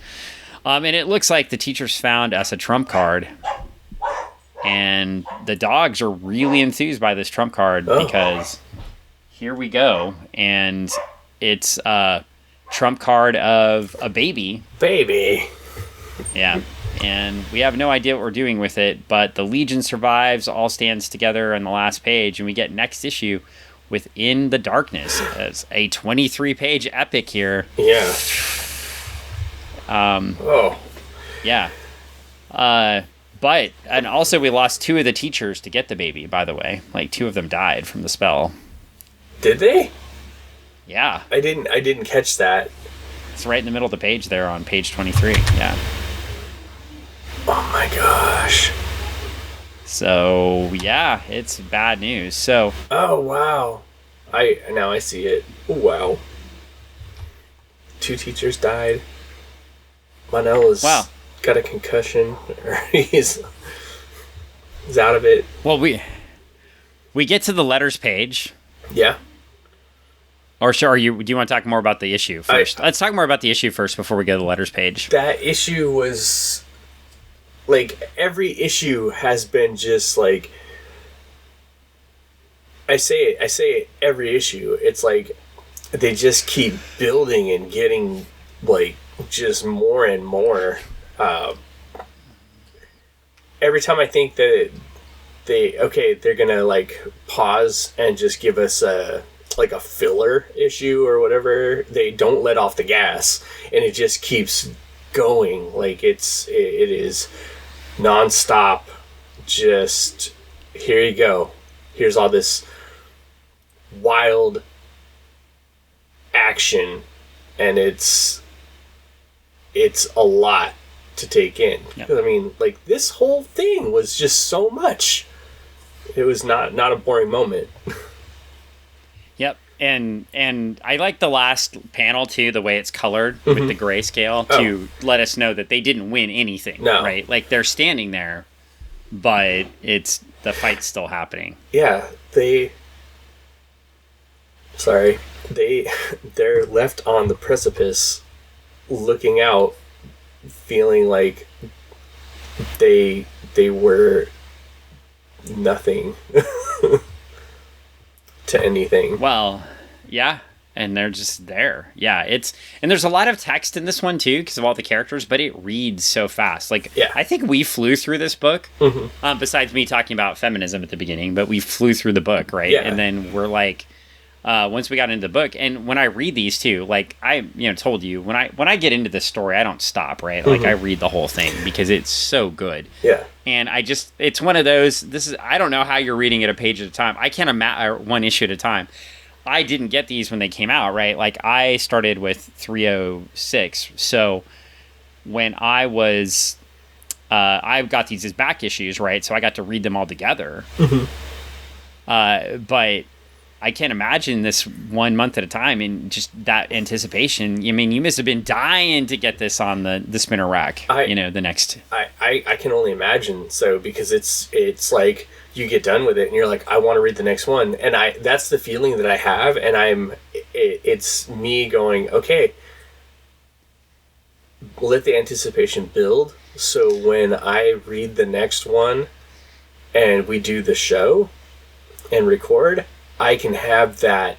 And it looks like the teachers found us a trump card. And the dogs are really enthused by this trump card because here we go. And it's a trump card of a baby. Baby. Yeah. And we have no idea what we're doing with it, but the Legion survives, all stands together on the last page, and we get next issue Within the Darkness as a 23-page epic here. Yeah. Yeah. But, and also we lost 2 of the teachers to get the baby, by the way. Like, 2 of them died from the spell. Did they? Yeah. I didn't catch that. It's right in the middle of the page there on page 23. Yeah. Oh my gosh. So, yeah, it's bad news. So. Oh, wow. Now I see it. Oh, wow. 2 teachers died. Mon-El has got a concussion. He's out of it. Well, we get to the letters page. Yeah. Or sure, do you want to talk more about the issue first? Let's talk more about the issue first before we go to the letters page. That issue was... Like, every issue has been just, like... I say it every issue. It's like, they just keep building and getting, like, just more and more. Every time I think that they're gonna, like, pause and just give us a filler issue or whatever, they don't let off the gas, and it just keeps going. Like, it is non-stop. Just, here you go. Here's all this wild action, and it's a lot to take in. Yep. I mean, like, this whole thing was just so much. It was not a boring moment. Yep. And I like the last panel too, the way it's colored with the grayscale to let us know that they didn't win anything. No. Right? Like, they're standing there, but the fight's still happening. Yeah, they're left on the precipice, looking out, feeling like they were nothing to anything. Well, yeah, and they're just there. Yeah, and there's a lot of text in this one too because of all the characters, but it reads so fast. Like, I think we flew through this book. Besides me talking about feminism at the beginning, but we flew through the book, right? Yeah. And then we're like, once we got into the book, and when I read these too, like I told you, when I get into this story, I don't stop, right? Like, I read the whole thing because it's so good. Yeah. And it's one of those. I don't know how you're reading it a page at a time. I can't imagine one issue at a time. I didn't get these when they came out, right? Like, I started with 306. So when I was, I got these as back issues, right? So I got to read them all together. But I can't imagine this 1 month at a time, and just that anticipation. I mean, you must have been dying to get this on the spinner rack. The next. I can only imagine. So because it's like you get done with it and you're like, I want to read the next one, and that's the feeling that I have, and it's me going, okay, let the anticipation build. So when I read the next one, and we do the show and record, I can have that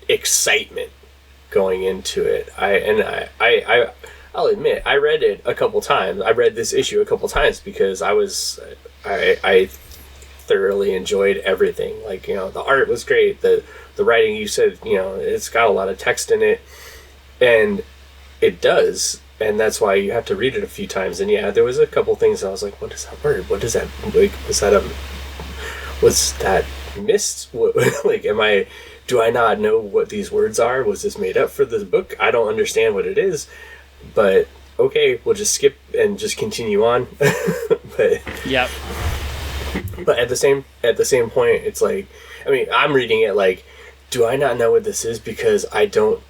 excitement going into it. I'll admit, I read it a couple times. I read this issue a couple times because I thoroughly enjoyed everything. Like, the art was great. The writing, you said, it's got a lot of text in it, and it does. And that's why you have to read it a few times. And yeah, there was a couple things I was like, what is that word? What is that? Like, was that missed? Like, do I not know what these words are? Was this made up for the book? I don't understand what it is, but okay, we'll just skip and just continue on. But yep. But at the same point, it's like, I mean, I'm reading it like, do I not know what this is because I don't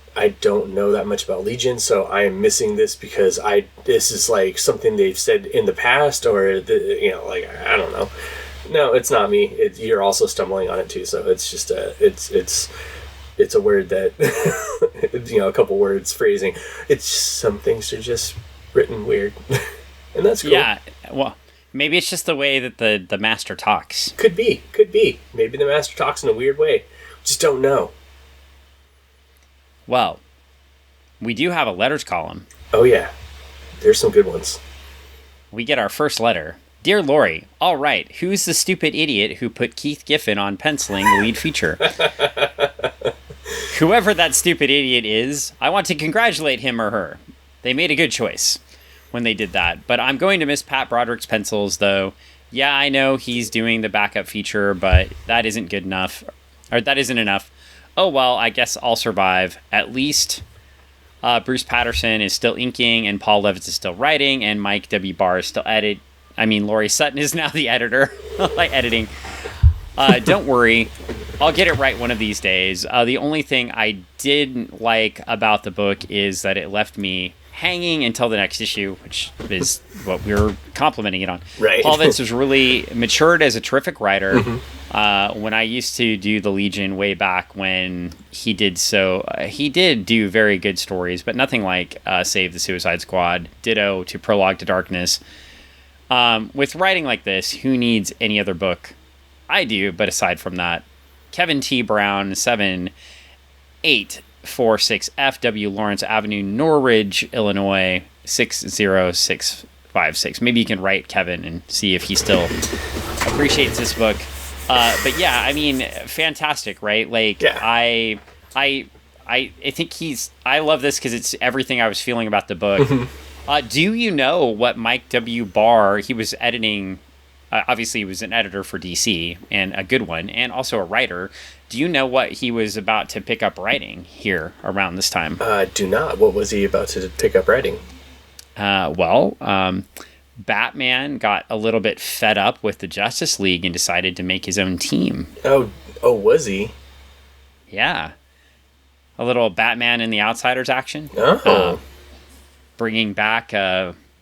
know that much about Legion, so I am missing this because this is like something they've said in the past, or like, I don't know. No, it's not me. You're also stumbling on it too, so it's just it's a word that a couple words, phrasing. It's just, some things are just written weird, and that's cool. Yeah, well, maybe it's just the way that the master talks. Could be. Maybe the master talks in a weird way. Just don't know. Well, we do have a letters column. Oh, yeah. There's some good ones. We get our first letter. Dear Laurie, all right, who's the stupid idiot who put Keith Giffen on penciling the lead feature? Whoever that stupid idiot is, I want to congratulate him or her. They made a good choice when they did that. But I'm going to miss Pat Broderick's pencils, though. Yeah, I know he's doing the backup feature, but that isn't good enough. Or that isn't enough. Oh, well, I guess I'll survive. At least Bruce Patterson is still inking, and Paul Levitz is still writing, and Mike W. Barr is still Laurie Sutton is now the editor, editing. Don't worry. I'll get it right one of these days. The only thing I didn't like about the book is that it left me hanging until the next issue, which is what we were complimenting it on. Right. Paul Levitz was really matured as a terrific writer. Mm-hmm. When I used to do the Legion way back when he did so, he did do very good stories, but nothing like Save the Suicide Squad, ditto to Prologue to Darkness. With writing like this, who needs any other book? I do, but aside from that, Kevin T. Brown, 7846 FW Lawrence Avenue, Norridge, Illinois, 60656. Maybe you can write Kevin and see if he still appreciates this book. But yeah, I mean, fantastic, right? Like, yeah. I think I love this because it's everything I was feeling about the book. Do you know what Mike W. Barr, he was editing, obviously he was an editor for DC, and a good one, and also a writer. Do you know what he was about to pick up writing here around this time? Do not. What was he about to pick up writing? Batman got a little bit fed up with the Justice League and decided to make his own team. Oh, was he? Yeah. A little Batman and the Outsiders action. Oh. Bringing back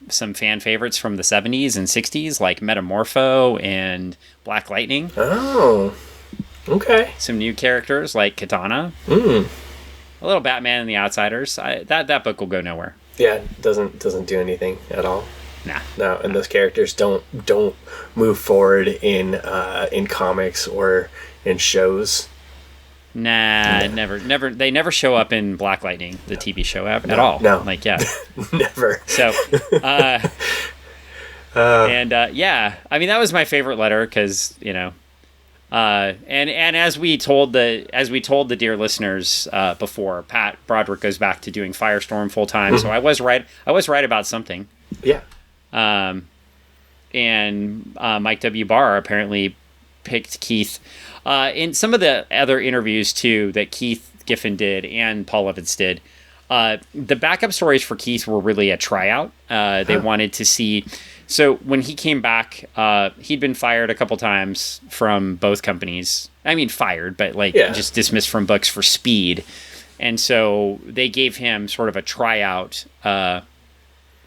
some fan favorites from the 70s and 60s, like Metamorpho and Black Lightning. Oh, okay. Some new characters like Katana. A little Batman and the Outsiders. That book will go nowhere. Yeah, doesn't do anything at all. Nah. No, and those characters don't move forward in comics or in shows. Nah, never. They never show up in Black Lightning, the TV show at all. No. Like, yeah. Never. So, yeah, I mean, that was my favorite letter because, and as we told the dear listeners before, Pat Broderick goes back to doing Firestorm full time. So I was right about something. Yeah. And Mike W. Barr apparently picked Keith. In some of the other interviews, too, that Keith Giffen did and Paul Levitz did, the backup stories for Keith were really a tryout. They wanted to see... So when he came back, he'd been fired a couple times from both companies. I mean, fired, but just dismissed from books for speed. And so they gave him sort of a tryout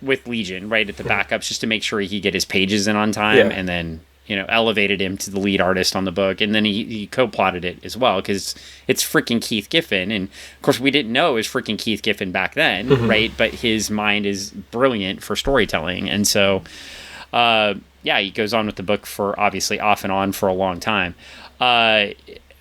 with Legion, right, at the backups, just to make sure he could get his pages in on time, and then, elevated him to the lead artist on the book. And then he co-plotted it as well, because it's freaking Keith Giffen. And, of course, we didn't know it was freaking Keith Giffen back then, right? But his mind is brilliant for storytelling. And so, he goes on with the book for, obviously, off and on for a long time.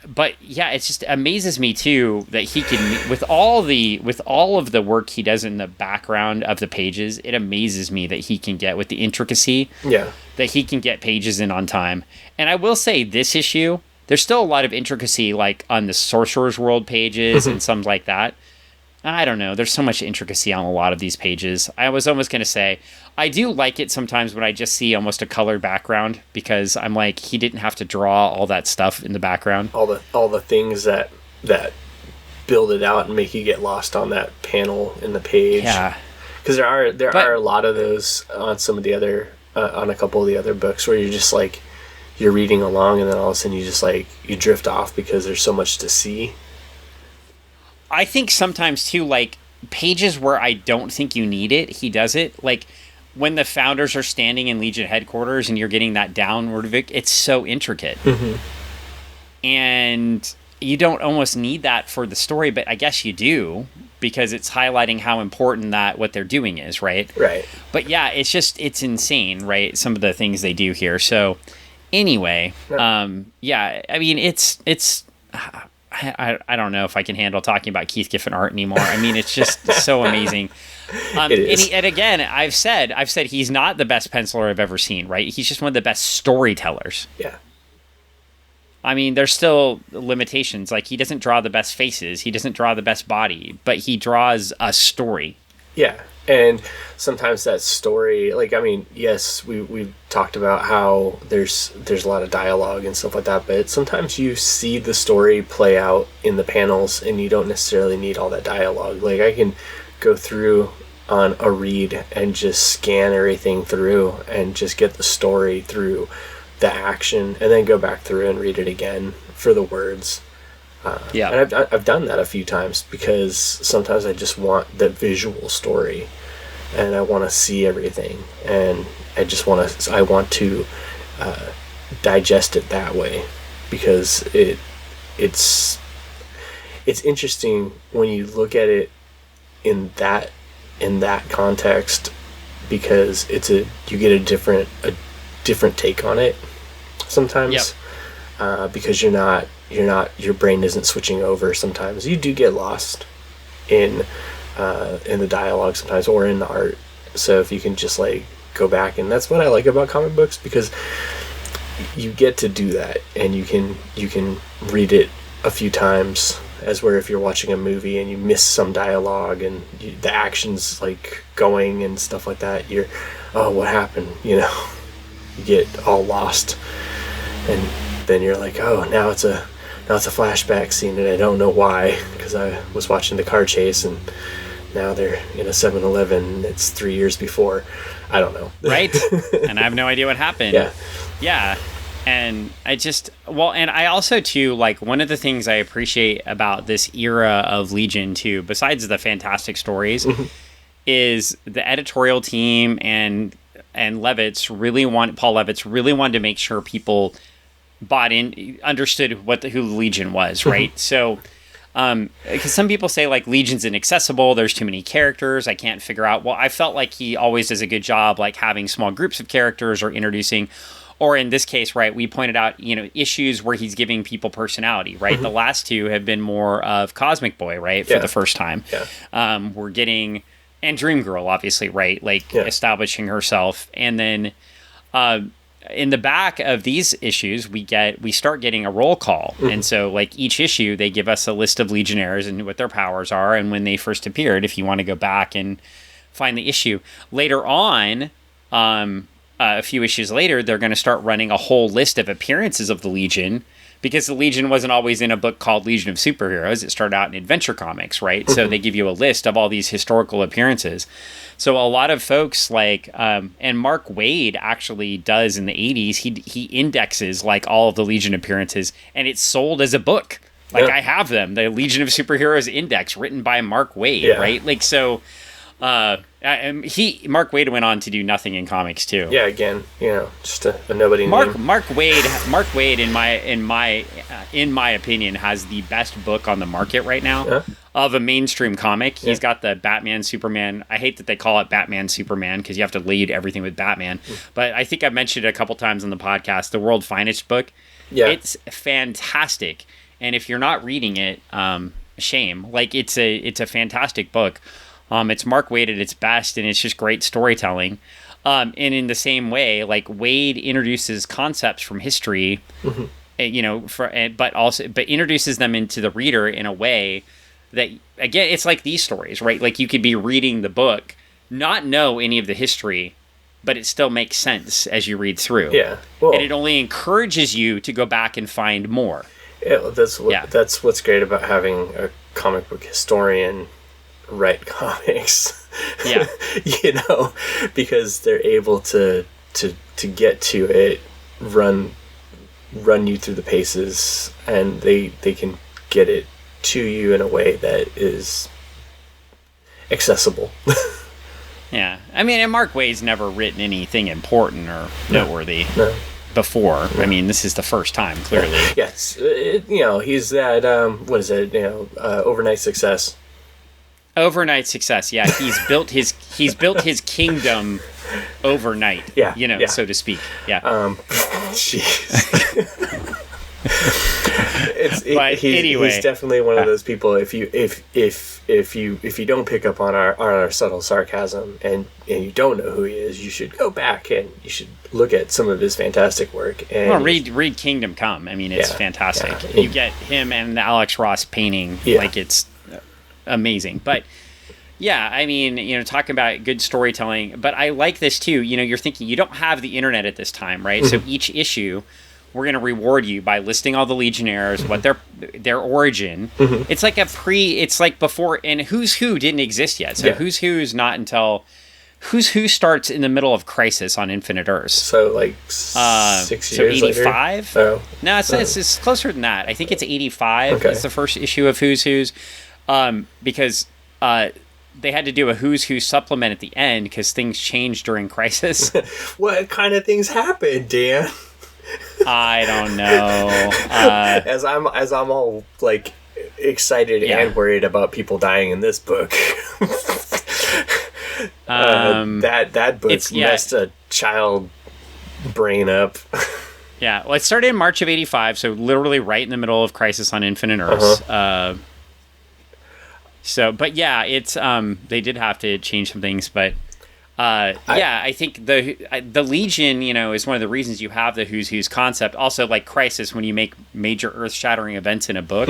But yeah, it just amazes me too that he can, with all of the work he does in the background of the pages, it amazes me that he can get, with the intricacy, that he can get pages in on time. And I will say, this issue, there's still a lot of intricacy, like on the Sorcerer's World pages and some like that. I don't know. There's so much intricacy on a lot of these pages. I was almost going to say, I do like it sometimes when I just see almost a colored background, because I'm like, he didn't have to draw all that stuff in the background. All the things that build it out and make you get lost on that panel in the page. Yeah. Because there are a lot of those on some of the other, on a couple of the other books, where you're just like, you're reading along and then all of a sudden you just like, you drift off because there's so much to see. I think sometimes too, like pages where I don't think you need it, he does it. Like when the founders are standing in Legion headquarters and you're getting that downward of it, it's so intricate. And you don't almost need that for the story, but I guess you do, because it's highlighting how important that what they're doing is, right? Right. But yeah, it's insane, right? Some of the things they do here. So anyway, I mean, it's I don't know if I can handle talking about Keith Giffen art anymore. I mean, it's just so amazing. It is. And again, I've said he's not the best penciler I've ever seen, right? He's just one of the best storytellers. Yeah. I mean, there's still limitations. Like, he doesn't draw the best faces. He doesn't draw the best body, but he draws a story. Yeah. And sometimes that story, like, I mean, yes, we've talked about how there's a lot of dialogue and stuff like that, but sometimes you see the story play out in the panels and you don't necessarily need all that dialogue. Like, I can go through on a read and just scan everything through and just get the story through the action, and then go back through and read it again for the words. And I've done that a few times, because sometimes I just want the visual story and I want to see everything, and I want to digest it that way, because it's interesting when you look at it in that context, because you get a different take on it sometimes. Because your brain isn't switching over. Sometimes you do get lost in the dialogue sometimes, or in the art. So if you can just like go back, and that's what I like about comic books, because you get to do that, and you can read it a few times, as where if you're watching a movie and you miss some dialogue and the action's like going and stuff like that, what happened, you get all lost, and then you're like, now it's a flashback scene, and I don't know why, because I was watching the car chase, and now they're in a 7-Eleven. It's 3 years before. I don't know. Right? And I have no idea what happened. Yeah. And and I also too, like, one of the things I appreciate about this era of Legion too, besides the fantastic stories, is the editorial team and Levitz Paul Levitz really wanted to make sure people bought in, understood who Legion was, right? So, because some people say, like, Legion's inaccessible, there's too many characters, I can't figure out. Well, I felt like he always does a good job, like, having small groups of characters or introducing, or in this case, right, we pointed out, issues where he's giving people personality, right? The last two have been more of Cosmic Boy, right, for the first time. We're getting, and Dream Girl, obviously, right, like, establishing herself, and then in the back of these issues, we start getting a roll call. And so, like, each issue, they give us a list of Legionnaires and what their powers are and when they first appeared, if you want to go back and find the issue. Later on, a few issues later, they're going to start running a whole list of appearances of the Legion, because the Legion wasn't always in a book called Legion of Superheroes. It started out in Adventure Comics, right? So they give you a list of all these historical appearances. So a lot of folks like, and Mark Waid actually does in the 80s, he indexes like all of the Legion appearances, and it's sold as a book. Like I have them, the Legion of Superheroes Index written by Mark Waid, right? Like, so Mark Waid went on to do nothing in comics too. Yeah, again, just a nobody name. Mark Waid in my opinion has the best book on the market right now of a mainstream comic. He's got the Batman Superman. I hate that they call it Batman Superman because you have to lead everything with Batman. But I think I've mentioned it a couple times on the podcast, the World Finest book. Yeah. It's fantastic. And if you're not reading it, shame. Like, it's a fantastic book. It's Mark Waid at its best, and it's just great storytelling. And in the same way, like, Waid introduces concepts from history, but introduces them into the reader in a way that, again, it's like these stories, right? Like, you could be reading the book, not know any of the history, but it still makes sense as you read through. Yeah. Well, and it only encourages you to go back and find more. Yeah, that's what's great about having a comic book historian write comics. Yeah. Because they're able to get to it, run you through the paces, and they can get it to you in a way that is accessible. Yeah. I mean, and Mark Waid's never written anything important or noteworthy. No. Before. I mean, this is the first time, clearly. Yes. He's that, overnight success. Overnight success, yeah. He's built his kingdom overnight, so to speak. Yeah. Jeez. Anyway, he's definitely one of those people. If you don't pick up on our subtle sarcasm and you don't know who he is, you should go back and you should look at some of his fantastic work. And read Kingdom Come. I mean, it's fantastic. Yeah. You get him and Alex Ross painting like it's amazing. But yeah, I mean, talking about good storytelling. But I like this too. You're thinking you don't have the internet at this time, right? So each issue, we're going to reward you by listing all the Legionnaires, what their origin. It's like it's like before, and Who's Who didn't exist yet. So Who's Who's not until Who's Who starts in the middle of Crisis on Infinite Earths. So like 6 years so 85? Later? Oh. No, it's closer than that. I think it's 85 is the first issue of Who's Who's, because they had to do a Who's Who supplement at the end because things changed during Crisis. What kind of things happened, Dan? I don't know. As I'm all like excited and worried about people dying in this book. That book's messed a child brain up. Yeah, well, it started in March of '85, so literally right in the middle of Crisis on Infinite Earths. But yeah, it's they did have to change some things, but. I think the Legion, is one of the reasons you have the Who's Who's concept. Also, like Crisis, when you make major earth-shattering events in a book,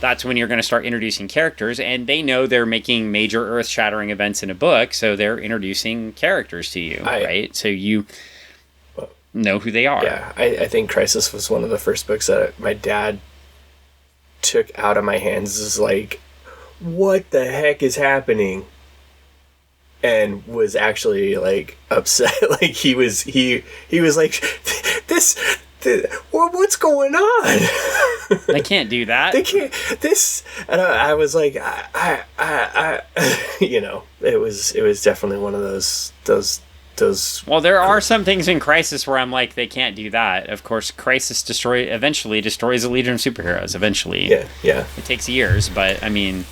that's when you're going to start introducing characters, and they know they're making major earth-shattering events in a book, so they're introducing characters to you, right? So you know who they are. Yeah, I think Crisis was one of the first books that my dad took out of my hands. Is like, what the heck is happening? And was actually like upset. Like he was like, what's going on? They can't do that. They can't. And I was like, it was definitely one of those. Well, there are some things in Crisis where I'm like, they can't do that. Of course, Crisis eventually destroys a Legion of Superheroes. Eventually, yeah. It takes years, but I mean,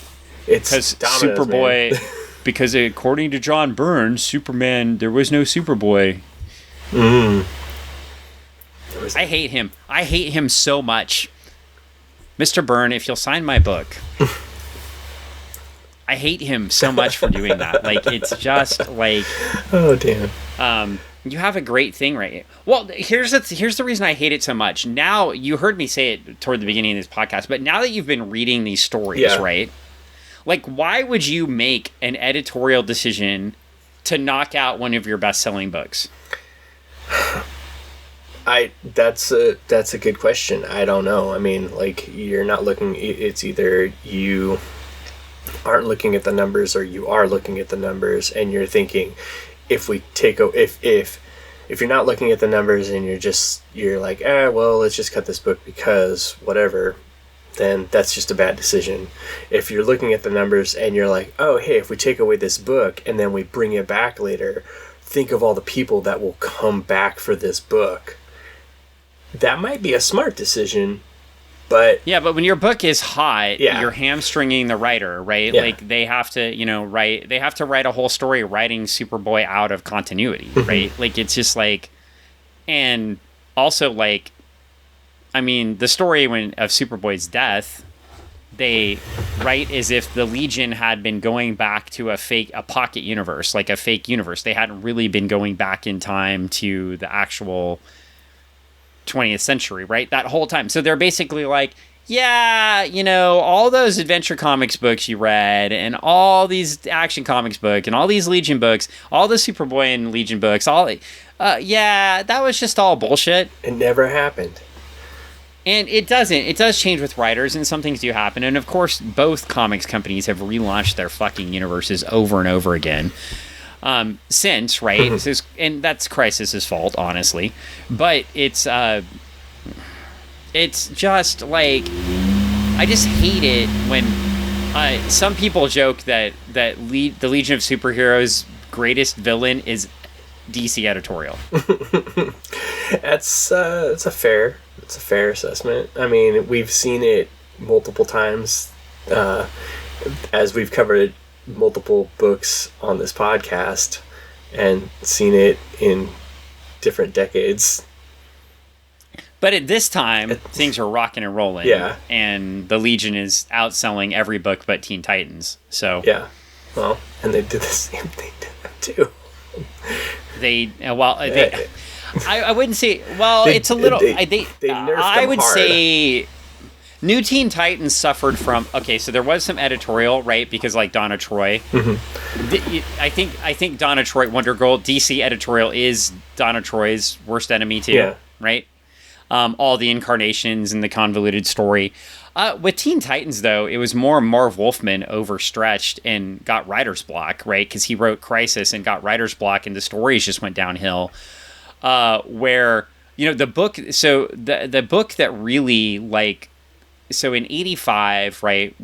it's because Superboy. Man. Because according to John Byrne, Superman, there was no Superboy. I hate him. I hate him so much. Mr. Byrne, if you'll sign my book. I hate him so much for doing that. Like, it's just like... Oh, damn. You have a great thing right here. Well, here's the reason I hate it so much. Now, you heard me say it toward the beginning of this podcast, but now that you've been reading these stories, right? Like, why would you make an editorial decision to knock out one of your best-selling books? That's a good question. I don't know. I mean, like, you're not looking. It's either you aren't looking at the numbers or you are looking at the numbers, and you're thinking, if you're not looking at the numbers and you're like, well, let's just cut this book because whatever, then that's just a bad decision. If you're looking at the numbers and you're like, oh, hey, if we take away this book and then we bring it back later, think of all the people that will come back for this book. That might be a smart decision, but... Yeah, but when your book is hot, you're hamstringing the writer, right? Yeah. Like, they have to, they have to write a whole story writing Superboy out of continuity, right? Like, it's just like... And also, like... I mean, the story of Superboy's death, they write as if the Legion had been going back to a pocket universe, like a fake universe. They hadn't really been going back in time to the actual 20th century, right? That whole time. So they're basically like, yeah, all those Adventure Comics books you read, and all these Action Comics books, and all these Legion books, all the Superboy and Legion books, that was just all bullshit. It never happened. And it doesn't. It does change with writers, and some things do happen. And, of course, both comics companies have relaunched their fucking universes over and over again since, right? And that's Crisis's fault, honestly. But it's just, like... I just hate it when... some people joke that the Legion of Superheroes' greatest villain is DC editorial. It's a fair assessment. I mean, we've seen it multiple times as we've covered multiple books on this podcast and seen it in different decades. But at this time, things are rocking and rolling. Yeah. And the Legion is outselling every book but Teen Titans. So yeah. Well, and they did the same thing to them too. I wouldn't say. Well, it's a little. They nerfed them I would hard. say New Teen Titans suffered from. Okay, so there was some editorial, right? Because like Donna Troy, I think Donna Troy, Wonder Girl, DC editorial is Donna Troy's worst enemy too. Yeah. Right. All the incarnations and the convoluted story. With Teen Titans, though, it was more Marv Wolfman overstretched and got writer's block, right? Because he wrote Crisis and got writer's block, and the stories just went downhill. Where, the book... So, the book that really, like... So, in 85, right,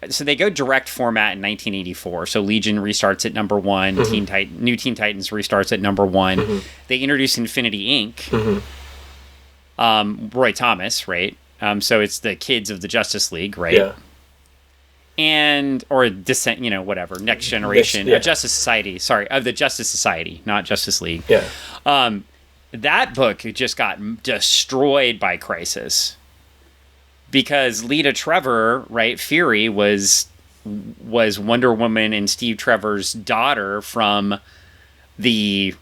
so they go direct format in 1984. So Legion restarts at number 1. New Teen Titans restarts at number 1. They introduce Infinity Inc. Roy Thomas, right? So it's the kids of the Justice League, right? Yeah. Or Descent, whatever. Next Generation. Justice Society. Sorry, of the Justice Society, not Justice League. Yeah. That book just got destroyed by Crisis. Because Lita Trevor, right, Fury, was Wonder Woman and Steve Trevor's daughter from the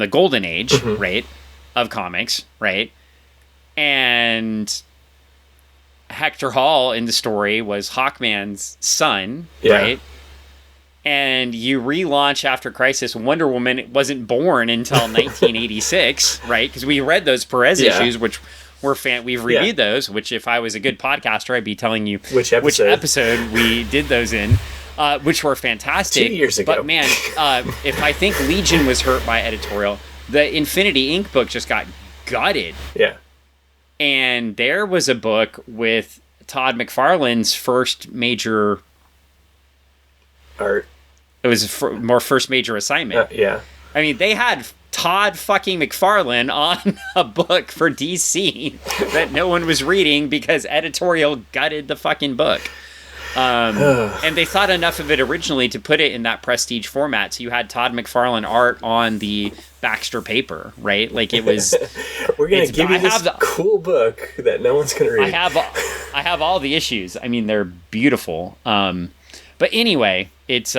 Golden Age, right, of comics, right? And Hector Hall in the story was Hawkman's son, right? And you relaunch after Crisis. Wonder Woman wasn't born until 1986, right? Because we read those Perez issues, which... We've reviewed those, which if I was a good podcaster, I'd be telling you which episode we did those in, which were fantastic. 2 years ago. But man, if I think Legion was hurt by editorial, the Infinity Inc. book just got gutted. Yeah. And there was a book with Todd McFarlane's first major art. It was first major assignment. Yeah. I mean, they had Todd fucking McFarlane on a book for DC that no one was reading because editorial gutted the fucking book. And they thought enough of it originally to put it in that prestige format. So you had Todd McFarlane art on the Baxter paper, right? Like it was... We're going to give you this cool book that no one's going to read. I have all the issues. I mean, they're beautiful. But anyway, it's...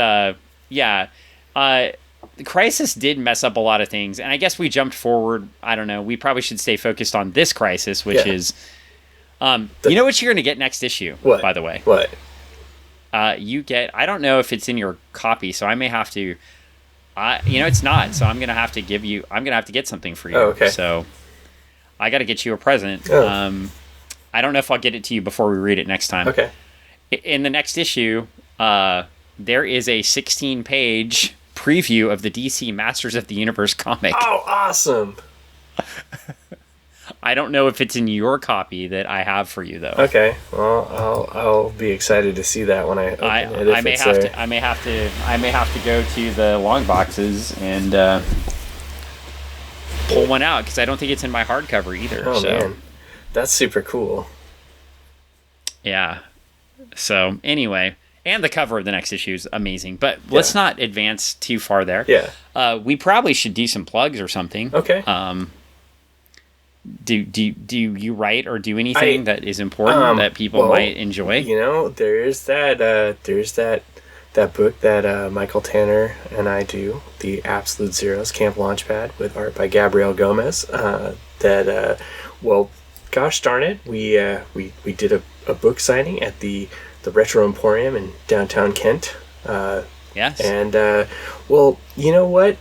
The Crisis did mess up a lot of things, and I guess we jumped forward. I don't know. We probably should stay focused on this Crisis, which is... you know what you're going to get next issue, by the way? What? You get... I don't know if it's in your copy, so I may have to It's not. So I'm gonna have to get something for you. Oh, okay. So I got to get you a present. Oh. I don't know if I'll get it to you before we read it next time. Okay. In the next issue, there is a 16-page preview of the DC Masters of the Universe comic. Oh, awesome! I don't know if it's in your copy that I have for you though. Okay, well, I'll be excited to see that when I open it. I may have to go to the long boxes and pull one out because I don't think it's in my hardcover either. Oh man, that's super cool. Yeah. So anyway, and the cover of the next issue is amazing. But let's not advance too far there. Yeah. We probably should do some plugs or something. Okay. Do you write or do anything that is important that people might enjoy? There's that book that Michael Tanner and I do, the Absolute Zeros Camp Launchpad, with art by Gabriel Gomez. Gosh darn it, we did a book signing at the Retro Emporium in downtown Kent. Yes. And you know what?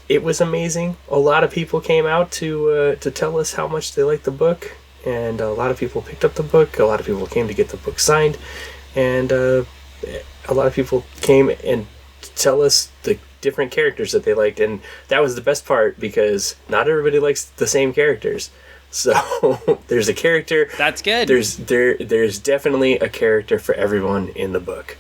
It was amazing. A lot of people came out to tell us how much they liked the book, and a lot of people picked up the book. A lot of people came to get the book signed, and a lot of people came and tell us the different characters that they liked, and that was the best part because not everybody likes the same characters. So there's a character. That's good. There's definitely a character for everyone in the book.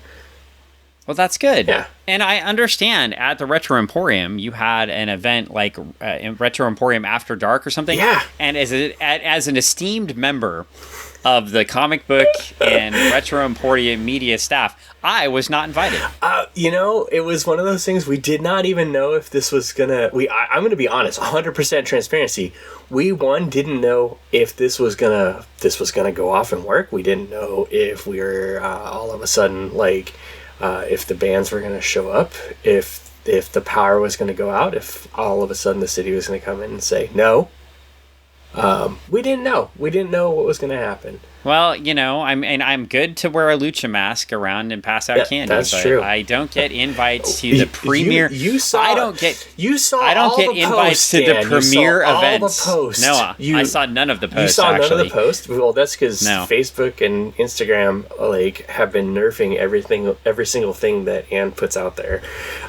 Well, that's good. Yeah. And I understand at the Retro Emporium, you had an event like in Retro Emporium After Dark or something. Yeah. And as an esteemed member of the comic book and Retro Emporium media staff, I was not invited. It was one of those things we did not even know if this was gonna. I'm gonna be honest, 100% transparency. We didn't know if this was gonna go off and work. We didn't know if we were all of a sudden like. If the bands were going to show up, if the power was going to go out, if all of a sudden the city was going to come in and say no. We didn't know. We didn't know what was going to happen. Well, I'm good to wear a lucha mask around and pass out candy. That's but true. I don't get invites to the premiere. I don't get invites to the premiere events. All the posts. No, I saw none of the posts. You saw none of the posts. Well, that's because Facebook and Instagram have been nerfing every single thing that Ann puts out there.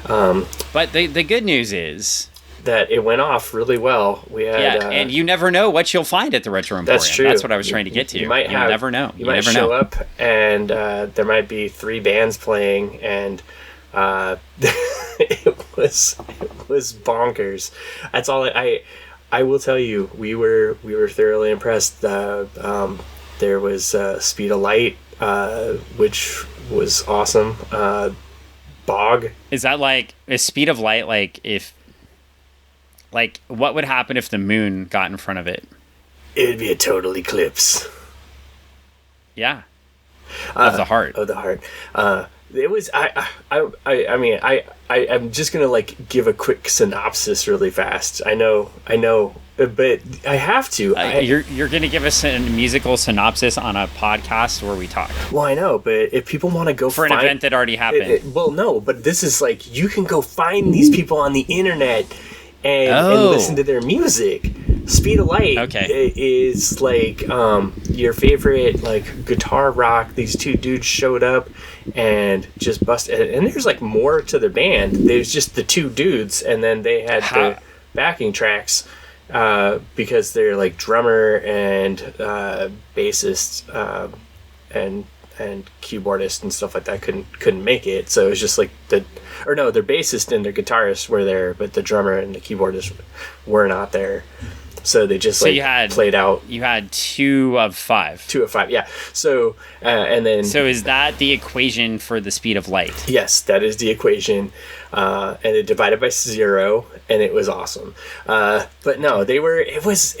But the good news is that it went off really well. We had, and you never know what you'll find at the Retro Emporium. That's true. That's what I was trying to get to. You never know. You might show up, and there might be 3 bands playing, and it was bonkers. That's all I will tell you. We were thoroughly impressed. There was Speed of Light, which was awesome. Bog. Is Speed of Light what would happen if the moon got in front of it? It'd be a total eclipse. Yeah. Of the heart. Of the heart. It was. I'm just gonna give a quick synopsis really fast. I know, but I have to. You're gonna give us a musical synopsis on a podcast where we talk. Well, I know, but if people want to go for an event that already happened, no. But this is you can go find these people on the internet. And listen to their music. Speed of Light is your favorite guitar rock. These 2 dudes showed up and just busted. And there's more to the band. There's just the 2 dudes, and then they had the backing tracks because they're drummer and bassist and keyboardist and stuff like that couldn't make it. So it was just their bassist and their guitarist were there, but the drummer and the keyboardist were not there. So they just played out. You had 2 of 5. 2 of 5, yeah. So and then. So is that the equation for the Speed of Light? Yes, that is the equation, and it divided by 0, and it was awesome. But no, they were. It was.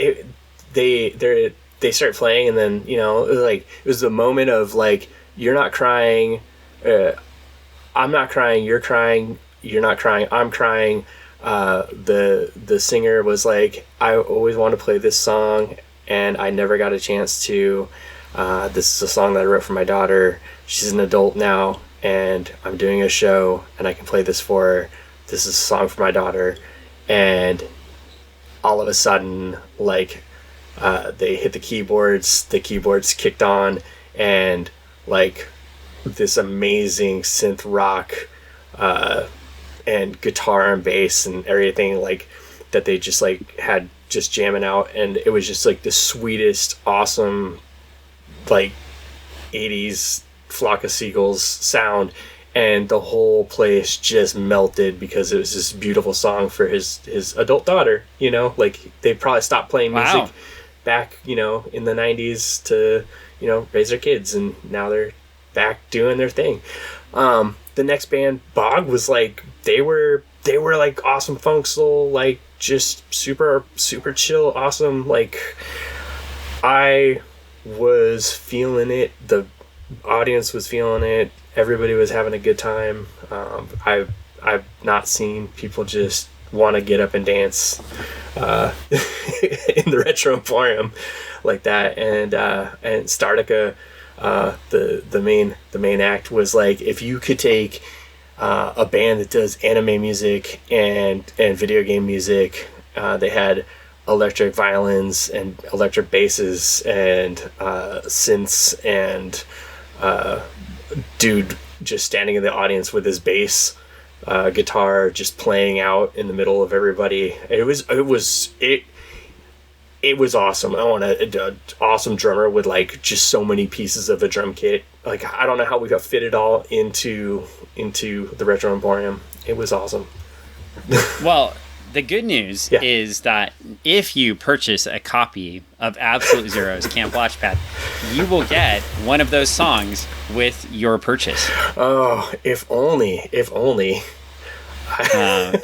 They start playing, and then it was the moment of you're not crying, I'm not crying, you're crying, you're not crying, I'm crying. The singer was I always want to play this song, and I never got a chance to. This is a song that I wrote for my daughter. She's an adult now, and I'm doing a show, and I can play this for her. this is a song for my daughter. And all of a sudden, like, they hit the keyboards kicked on, and like this amazing synth rock and guitar and bass and everything, like, that they just like had just jamming out, and it was just like the sweetest, awesome, like 80s Flock of Seagulls sound, and the whole place just melted because it was this beautiful song for his adult daughter, you know, like they probably stopped playing music back, you know, in the 90s to, you know, raise their kids, and now they're back doing their thing. The next band, Bog, was like, they were like awesome funk soul, like just super chill, awesome. Like, I was feeling it, the audience was feeling it, everybody was having a good time. I've not seen people just want to get up and dance in the Retro Emporium like that. And Startica, the main act, was like, if you could take a band that does anime music and video game music, they had electric violins and electric basses and synths, and dude just standing in the audience with his bass guitar just playing out in the middle of everybody. It was awesome. I want an awesome drummer with like just so many pieces of a drum kit. Like, I don't know how we got fit it all into the Retro Emporium. It was awesome. Well, the good news is that if you purchase a copy of Absolute Zero's Camp Watchpad, you will get one of those songs with your purchase. Oh, if only.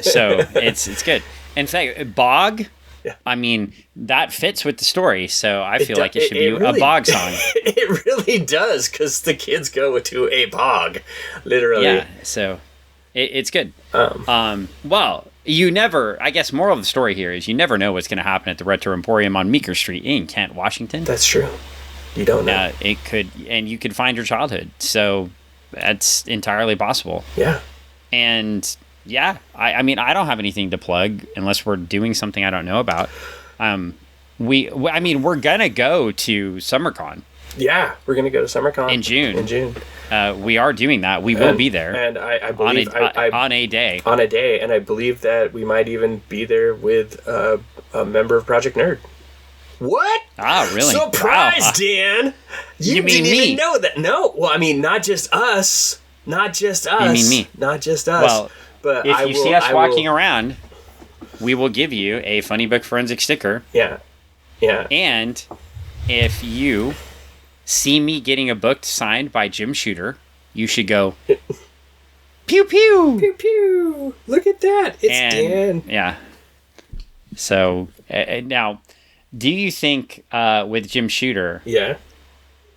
So it's good. In fact, Bog, I mean, that fits with the story, so I feel like it should be a Bog song. It really does, because the kids go to a bog, literally. Yeah, so it's good. Well, you never, I guess moral of the story here is you never know what's going to happen at the Retro Emporium on Meeker Street in Kent, Washington. That's true. You don't know. It could, and you could find your childhood, so that's entirely possible. Yeah. And yeah, I mean, I don't have anything to plug unless we're doing something I don't know about. We're gonna go to SummerCon. Yeah, we're gonna go to SummerCon in June. We are doing that. We will be there, and I believe on a day, and I believe that we might even be there with a member of Project Nerd. What? Ah, really? Surprise, wow. Dan! You mean didn't me? even know that? No. Well, I mean, not just us. You mean me? Not just us. Well, but if you see us walking around, we will give you a Funny Book Forensic sticker. Yeah. Yeah. And if you see me getting a book signed by Jim Shooter, you should go, pew pew! Pew pew! Look at that! It's Dan. Yeah. So, now, do you think with Jim Shooter,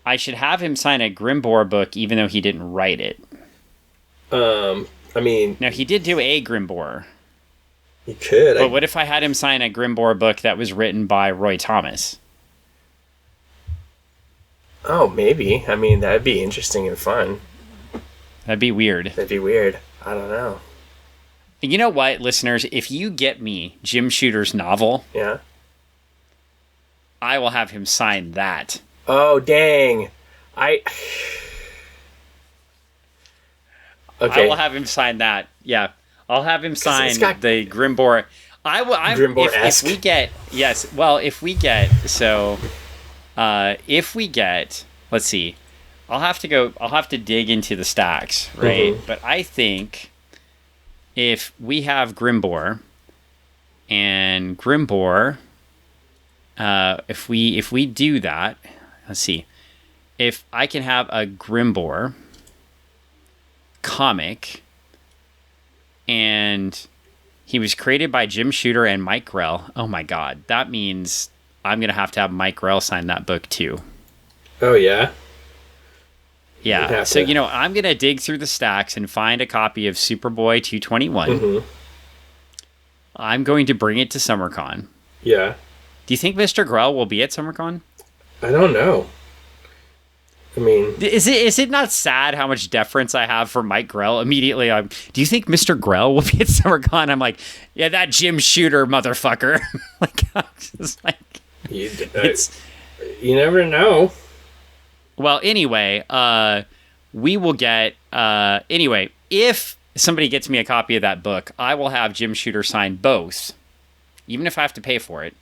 I should have him sign a Grimbor book even though he didn't write it? I mean... Now, he did do a Grimbor. He could. But what if I had him sign a Grimbor book that was written by Roy Thomas? Oh, maybe. I mean, that'd be interesting and fun. That'd be weird. I don't know. You know what, listeners? If you get me Jim Shooter's novel, I will have him sign that. Oh, dang. Okay. I will have him sign that. Yeah. I'll have him sign the Grimbor. If we get, let's see. I'll have to dig into the stacks, right? Mm-hmm. But I think if we have Grimbor and Grimbor, if we do that, let's see. If I can have a Grimbor comic, and he was created by Jim Shooter and Mike Grell. Oh my God. That means I'm going to have Mike Grell sign that book too. Oh yeah? Yeah. So, I'm going to dig through the stacks and find a copy of Superboy 221. Mm-hmm. I'm going to bring it to SummerCon. Yeah. Do you think Mr. Grell will be at SummerCon? I don't know. I mean, is it not sad how much deference I have for Mike Grell? Immediately, do you think Mr. Grell will be at SummerCon? I'm like, yeah, that Jim Shooter motherfucker. Like, I'm just like, you never know. Well, anyway, we will get anyway. If somebody gets me a copy of that book, I will have Jim Shooter sign both, even if I have to pay for it.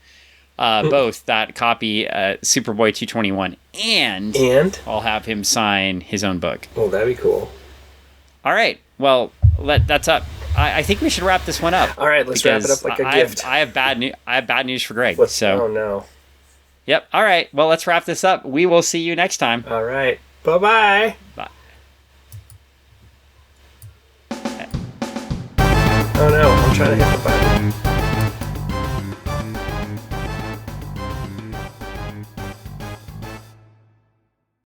Both that copy, Superboy 221, and I'll have him sign his own book. Oh, that'd be cool. All right. Well, that's up. I think we should wrap this one up. All right, let's wrap it up like a gift. I have bad news for Greg. Oh no. Yep. All right. Well, let's wrap this up. We will see you next time. All right. Bye-bye. Bye. Oh no, I'm trying to hit the button.